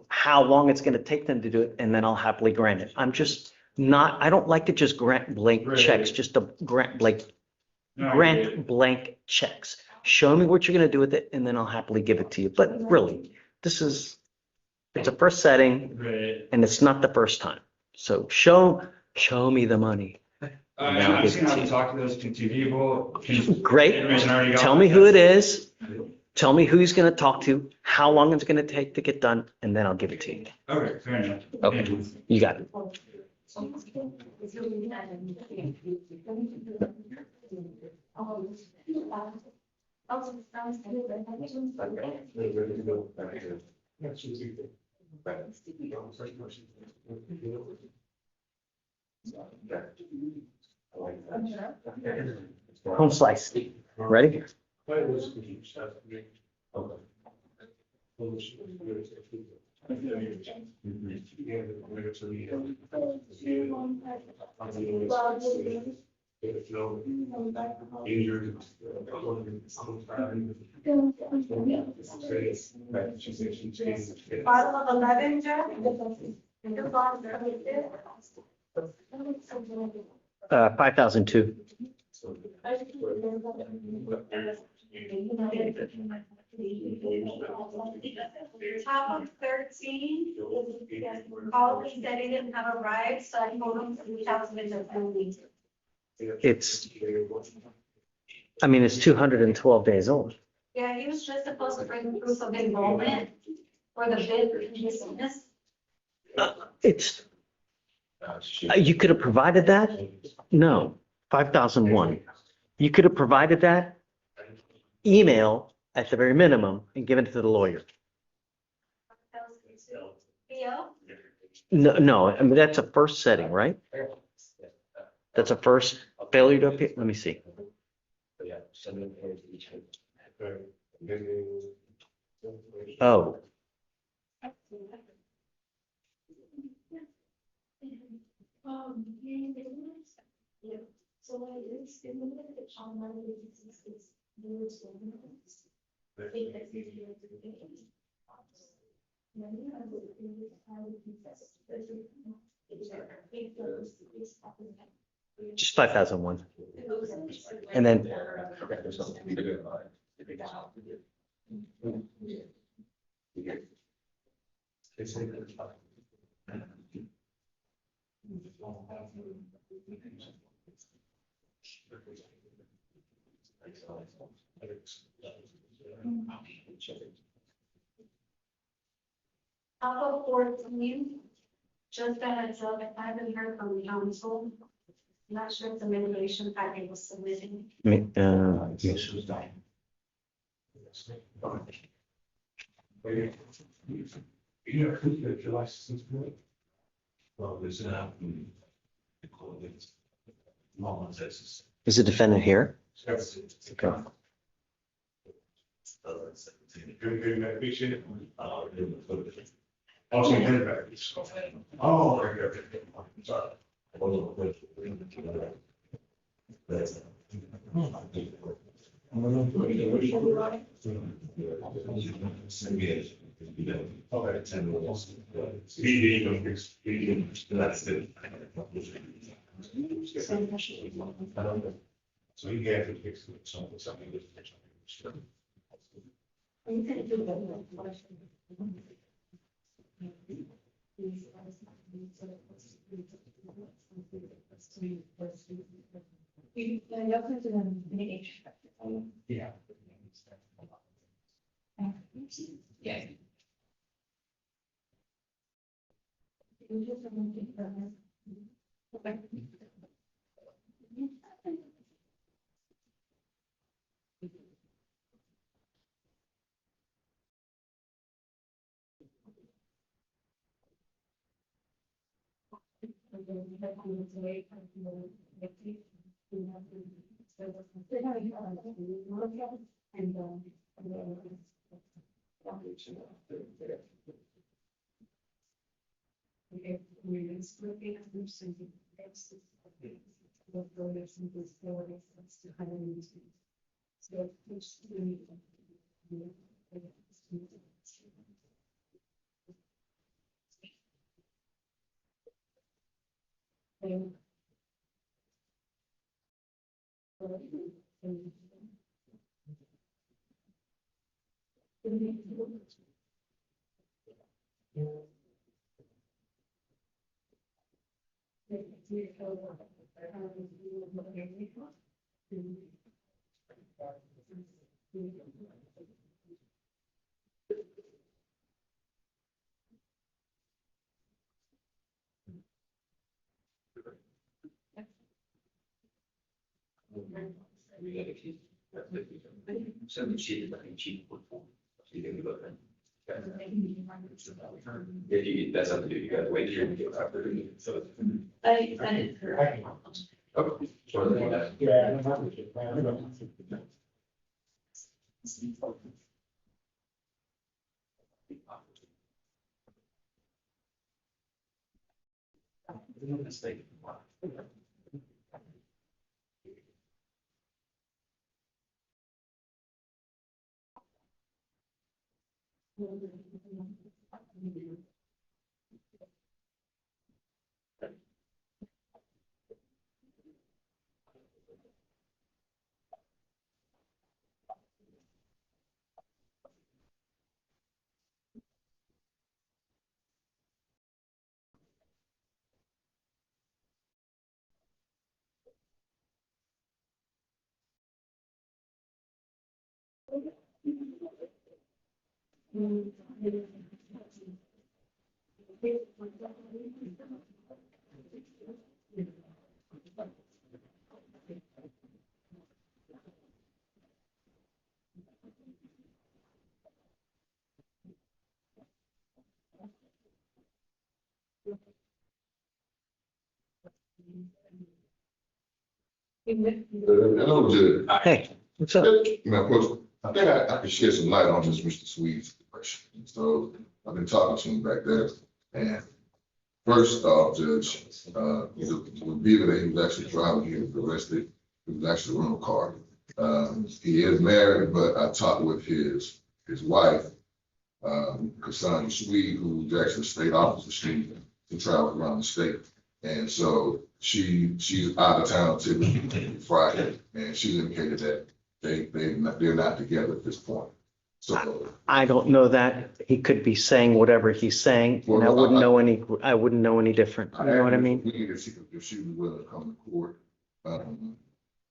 how long it's going to take them to do it, and then I'll happily grant it. I don't like to just grant blank checks, just to grant blank checks. Show me what you're going to do with it, and then I'll happily give it to you. But really, this is It's a first setting
Right.
and it's not the first time. So show me the money.
I'm just gonna have to talk to those two people.
Great.
Information already got
Tell
my
me who it
test.
is. Tell me who he's gonna talk to, how long it's gonna take to get done, and then I'll give it to you.
Okay, fair enough.
Okay, you got it. Home slice. Ready?
Bottom of 11, Jeff?
5,002.
Top of 13, all he said he didn't have a ride, so I told him 3,000.
It's 212 days old.
Yeah, he was just supposed to bring proof of enrollment for the bid for business.
It's, you could have provided that? No, 5,001. You could have provided that, email at the very minimum, and given it to the lawyer.
PO?
No, that's a first setting, right? That's a first failure to appear. Let me see. Oh, just 5,001. And then,
Top of 14, just a heads up, I haven't heard from the council. Not sure if the mitigation package was submitted.
yes.
Your license plate? Well, there's an app.
Is the defendant here? Okay.
Oh, okay. Sorry. That's it. So you have to fix something different. Yeah.
Yeah. Okay.
So she did like cheap before. She didn't go then. If you, that's something you gotta wait here to get out there. So.
I sent it through.
Okay. Sure, then that. Mistake.
Hello, Judge.
Hey, what's up?
Now, Coach, I think I could shed some light on this Mr. Sweet's question. So I've been talking to him back there. And first off, Judge, the vehicle that he was actually driving, he was arrested. It was actually a rental car. He is married, but I talked with his wife, Cassandra Sweet, who's actually a state officer. She travels around the state. And so she's out of town till Friday, and she indicated that they're not together at this point. So
I don't know that. He could be saying whatever he's saying, and I wouldn't know any different. You know what I mean?
We need to see if she was willing to come to court, and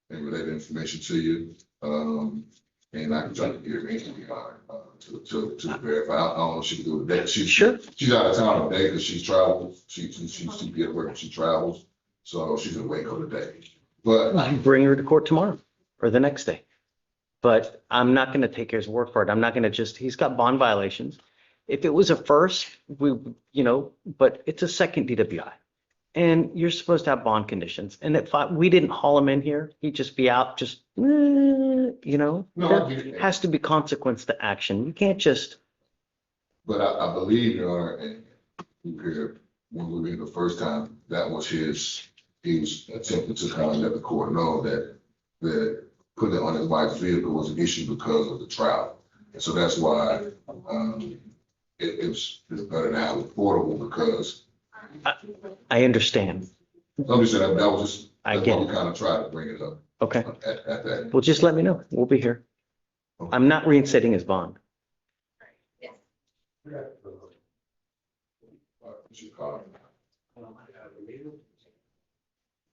relay the information to you. And I can try to get anything to verify. I don't know if she can do it today. She's out of town today because she's traveled. She get work and she travels. So she's in Waco today. But
I can bring her to court tomorrow or the next day. But I'm not going to take his word for it. I'm not going to he's got bond violations. If it was a first, but it's a second DWI. And you're supposed to have bond conditions. And if we didn't haul him in here, he'd just be out, there has to be consequence to action. You can't just.
But I believe, Your Honor, and when we were in the first time, that was he was attempting to kind of let the court know that putting it on his wife's vehicle was an issue because of the travel. And so that's why it's better to have it portable because.
I understand.
I'm just saying that was just,
I
that's
get
why
it.
we kind of tried to bring it up.
Okay.
At that.
Well, just let me know. We'll be here. I'm not reinstating his bond.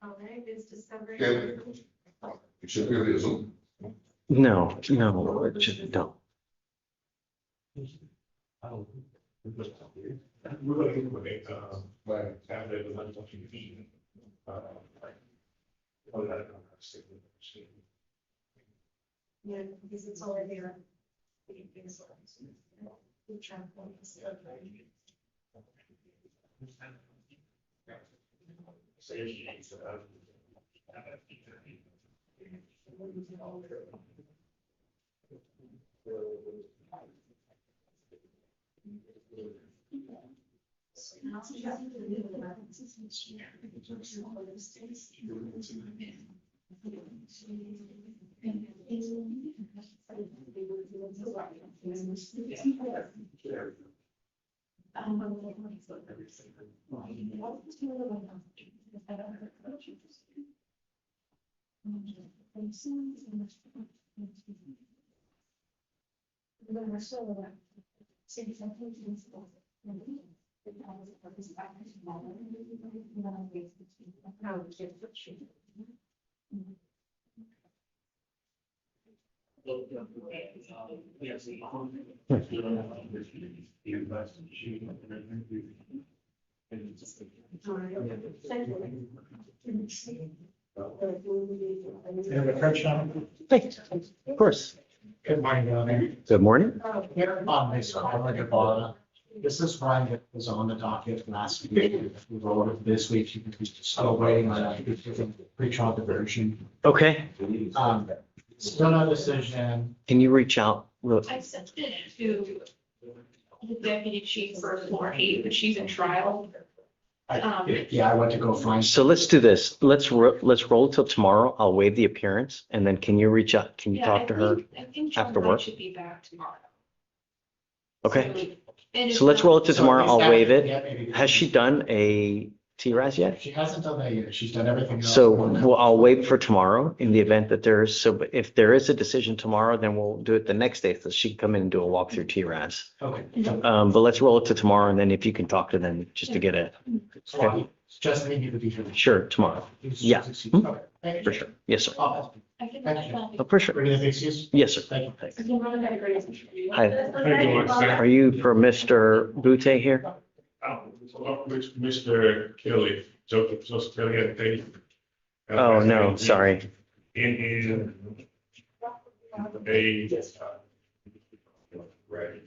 All right, it's December.
It should be a Zoom.
No, it just don't.
We're looking for it, but after the money watching the video.
Yeah, because it's already there.
Hey, of course.
Good morning, Your Honor.
Good morning.
Here on this call, this is one that was on the docket last week. We rolled it this week. Still waiting on a pre-trial diversion.
Okay.
Still no decision.
Can you reach out?
I sent it to the deputy chief for floor 8, but she's in trial.
Yeah, I went to go find.
So let's do this. Let's roll till tomorrow. I'll waive the appearance and then can you reach out? Can you talk to her?
I think John
after
Wright
work?
should be back tomorrow.
Okay.
And
So let's roll it to
So
tomorrow.
is
I'll
that-
waive
yeah,
it.
maybe-
Has she done a TRAS yet?
She hasn't done that yet. She's done everything else.
So well, I'll wait for tomorrow in the event that there's, so but if there is a decision tomorrow, then we'll do it the next day. So she can come in and do a walkthrough TRAS.
Okay.
But let's roll it to tomorrow and then if you can talk to them just to get it.
So I'll just need you to be here.
Sure, tomorrow. Yeah.
Okay. Thank you.
For sure. Yes, sir.
Oh,
I can
Thank you.
Oh, for sure.
Ready to fix this?
Yes, sir.
Thank you.
Thanks. Hi. Are you for Mr. Butte here?
Mr. Kelly, Joseph Kelly had a case.
Oh, no, sorry.
In a. Right.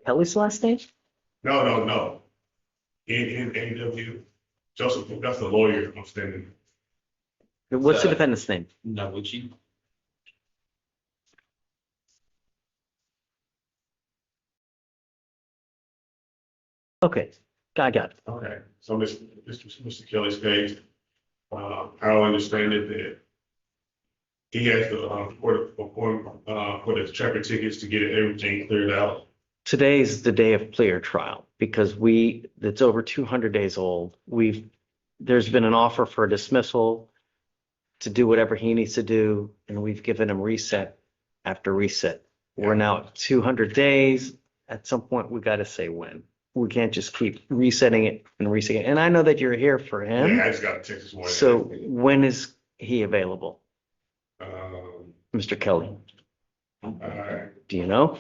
Kelly's last name?
No. In AW, Joseph, that's the lawyer I'm standing.
What's the defendant's name?
Nabucci.
Okay, I got it.
Okay, so Mr. Kelly's case, I understand it that he has to, for the traffic tickets to get everything cleared out.
Today's the day of plea or trial because it's over 200 days old. There's been an offer for a dismissal to do whatever he needs to do, and we've given him reset after reset. We're now at 200 days. At some point, we got to say when. We can't just keep resetting it and resetting it. And I know that you're here for him.
Yeah, I just got a text this morning.
So when is he available, Mr. Kelly? Do you know?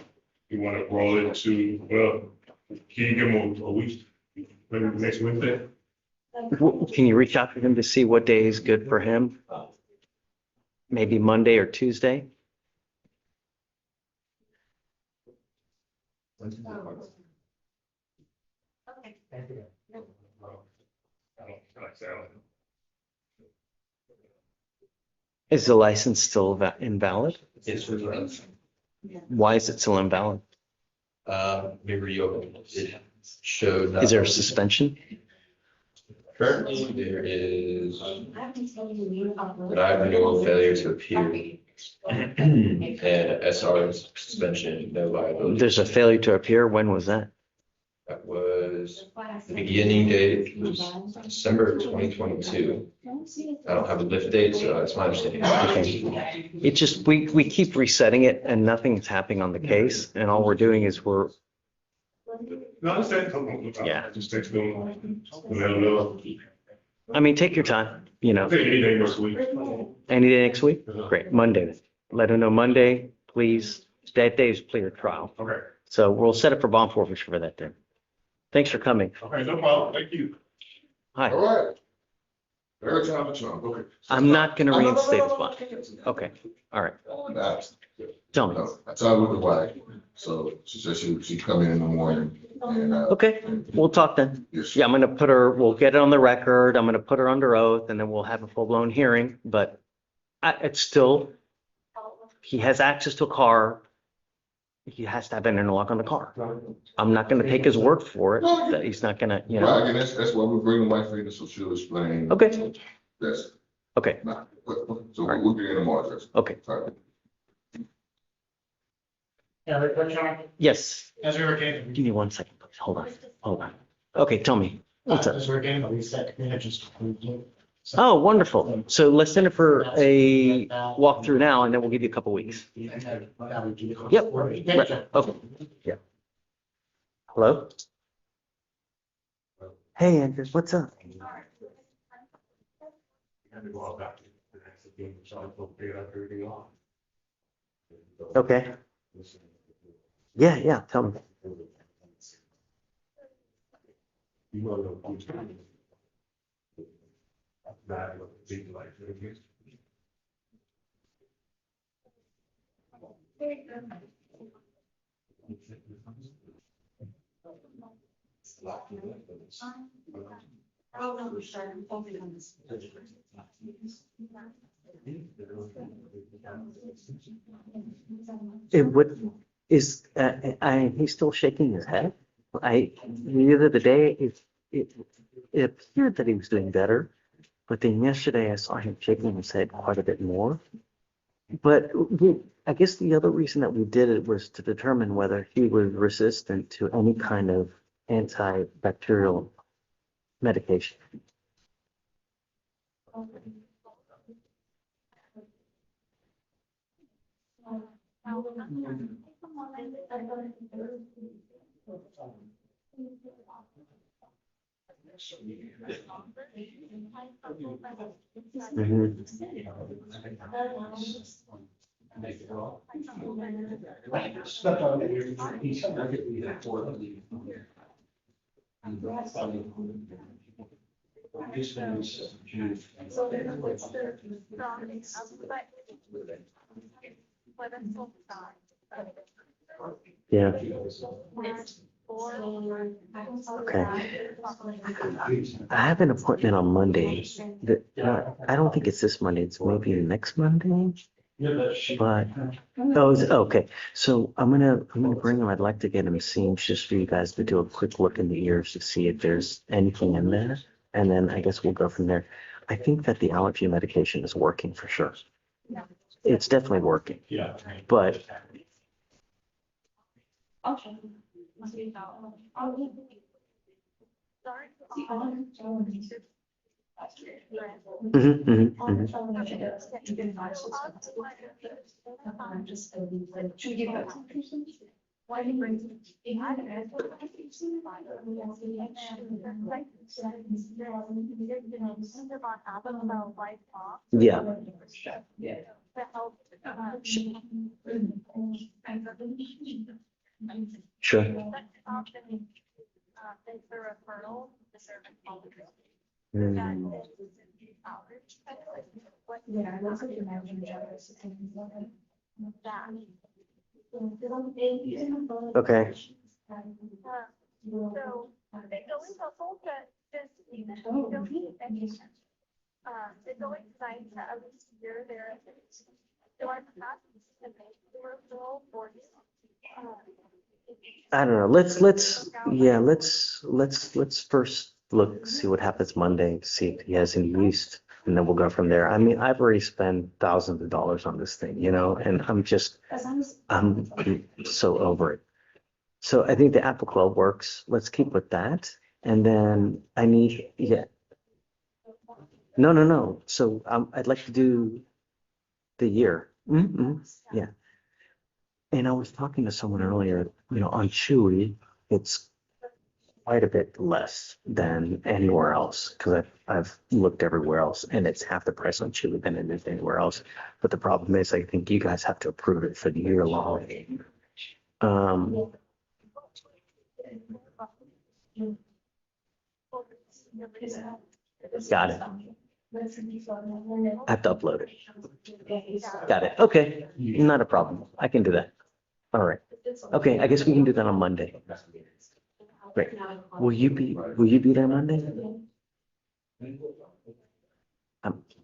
You want to roll it to, well, can you give him a week, maybe next Wednesday?
Can you reach out to him to see what day is good for him? Maybe Monday or Tuesday? Is the license still invalid?
Yes,
Why is it still invalid?
we reopened. It showed.
Is there a suspension?
Currently, there is denied renewal, failure to appear, and SR suspension, no liability.
There's a failure to appear. When was that?
That was, the beginning date was December 2022. I don't have a lift date, so that's my understanding.
Okay. It just, we keep resetting it and nothing's happening on the case. And all we're doing is
No, I understand.
Yeah.
Just text them, let them know.
I mean, take your time,
I'll take any day next week.
Any day next week? Great, Monday. Let him know Monday, please. That day is plea or trial.
Okay.
So we'll set up for bond forfeiture for that day. Thanks for coming.
Okay, no problem. Thank you.
Hi.
All right. Every time it's on, okay.
I'm not gonna
No, no, no,
reinstate
no,
the
no,
bond.
no.
Okay, all right.
Nah,
Tell me.
no, I talked with the wife, so she said she'd come in the morning and,
Okay, we'll talk then.
yes.
Yeah, I'm gonna put her, we'll get it on the record. I'm gonna put her under oath and then we'll have a full-blown hearing, but it's still, he has access to a car. He has to have an interlock on the car. I'm not gonna take his word for it, that he's not gonna, you
Right,
know.
and that's why we bring the wife in, so she'll explain.
Okay.
That's
Okay,
not, so we'll be in tomorrow, Judge.
okay.
All right.
Yes,
As we were getting,
give me 1 second, please. Hold on. Okay, tell me. What's up?
as we were getting the reset, we had just approved it.
Oh, wonderful. So let's send it for a walkthrough now, and then we'll give you a couple weeks. Yep. Right. Okay. Yeah. Hello? Hey, Andrew, what's up? Okay. Yeah, yeah, tell me. It would, he's still shaking his head. The other day, it appeared that he was doing better, but then yesterday I saw him shaking his head quite a bit more. But I guess the other reason that we did it was to determine whether he was resistant to any kind of antibacterial medication. Yeah. Okay. I have an appointment on Monday. I don't think it's this Monday. It's maybe next Monday. But okay. So I'm gonna bring him. I'd like to get him seen just for you guys to do a quick look in the ears to see if there's anything in there, and then I guess we'll go from there. I think that the allergy medication is working for sure. It's definitely working. Yeah. But yeah. Sure. Okay. I don't know. Let's first look, see what happens Monday, see if he has any yeast, and then we'll go from there. I mean, I've already spent thousands of dollars on this thing, and I'm so over it. So I think the Apple Club works. Let's keep with that. And then No. So I'd like to do the year. Yeah. And I was talking to someone earlier, on Chewy, it's quite a bit less than anywhere else because I've looked everywhere else and it's half the price on Chewy than it is anywhere else. But the problem is, I think you guys have to approve it for the year long. Got it. I have to upload it. Got it. Okay. Not a problem. I can do that. All right. Okay. I guess we can do that on Monday. Great. Will you be there Monday?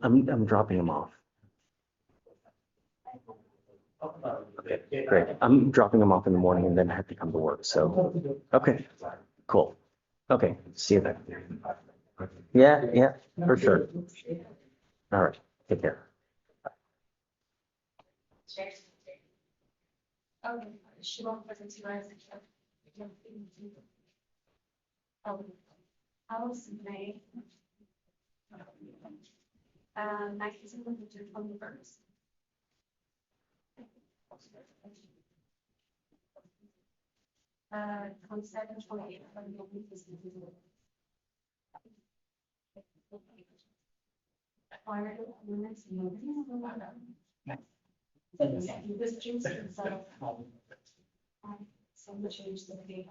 I'm dropping him off. Okay, great. I'm dropping him off in the morning and then I have to come to work. So, okay, cool. Okay, see you then. Yeah, for sure. All right, take care.
Next is the 21st. Uh, 27, 28. This change itself. So much change the date.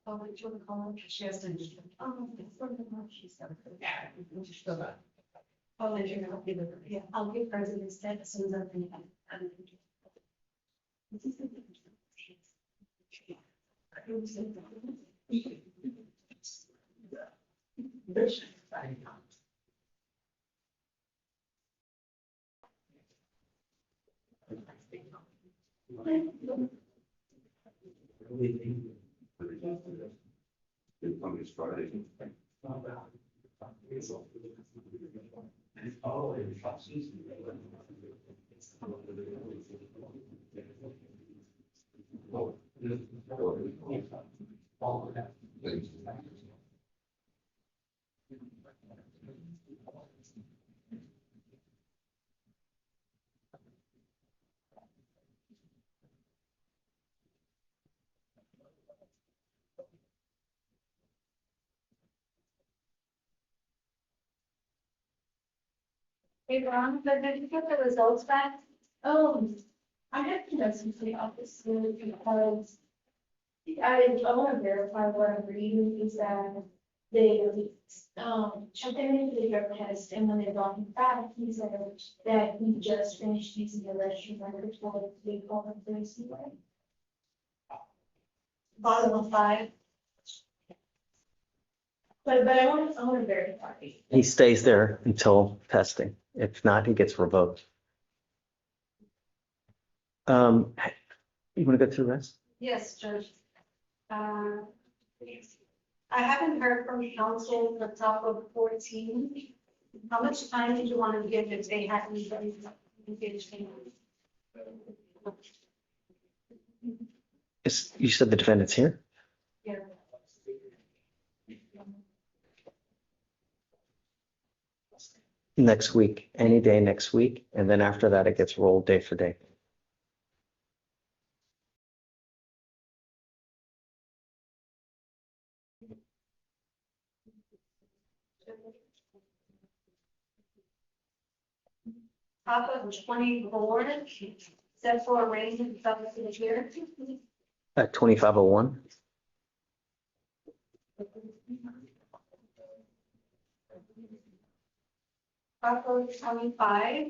Oh, what you want to call her? She has to. Oh, it's sort of what she said. Yeah. Oh, then you're gonna be the, yeah, I'll give her instead as soon as I can. Hey, Ron, but did you get the results back? I have to know something obviously because I want to verify what I'm reading is that they checked him into the drug test and when they brought him back, he said that he just finished using the registry records for the vehicle and police anyway. Bottom of 5. But I want to verify.
He stays there until testing. If not, he gets revoked. You want to go through the rest?
Yes, Judge. I haven't heard from council the top of 14. How much time did you want to give if they hadn't been engaged in?
You said the defendant's here?
Yeah.
Next week, any day next week. And then after that, it gets rolled day for day.
Top of 24, set for a range of the year.
At 2501.
Top of 25.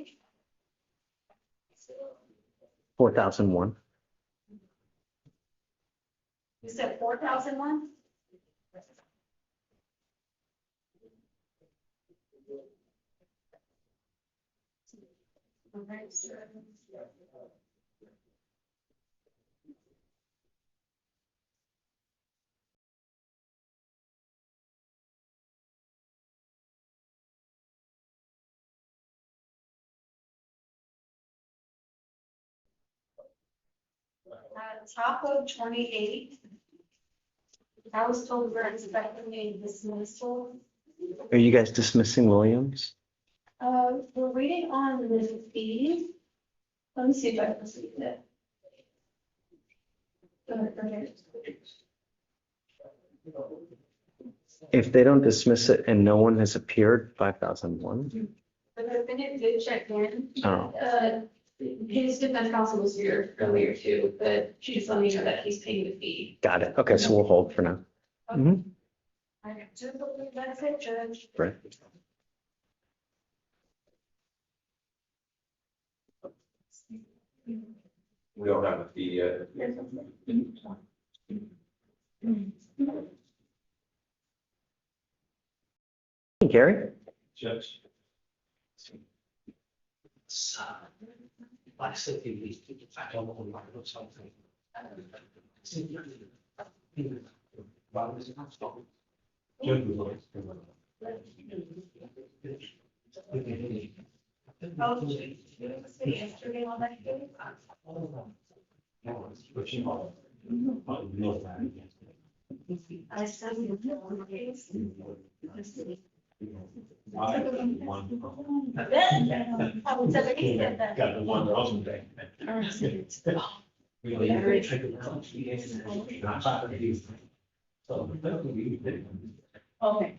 4001.
You said 4001? Okay. Top of 28. I was told we're expecting a dismissal.
Are you guys dismissing Williams?
We're waiting on the fee. Let me see if I can see that.
If they don't dismiss it and no one has appeared, 5001.
The defendant did check in.
Oh.
His defense counsel was here earlier too, but she just let me know that he's paying the fee.
Got it. Okay, so we'll hold for now. Mhm.
I do believe that's it, Judge.
Right.
We don't have a fee yet.
Hey, Gary?
Judge.
I said, I don't know what something.
Yesterday on that day. I said you don't case. I would say he said that.
Got the one that wasn't there.
Okay.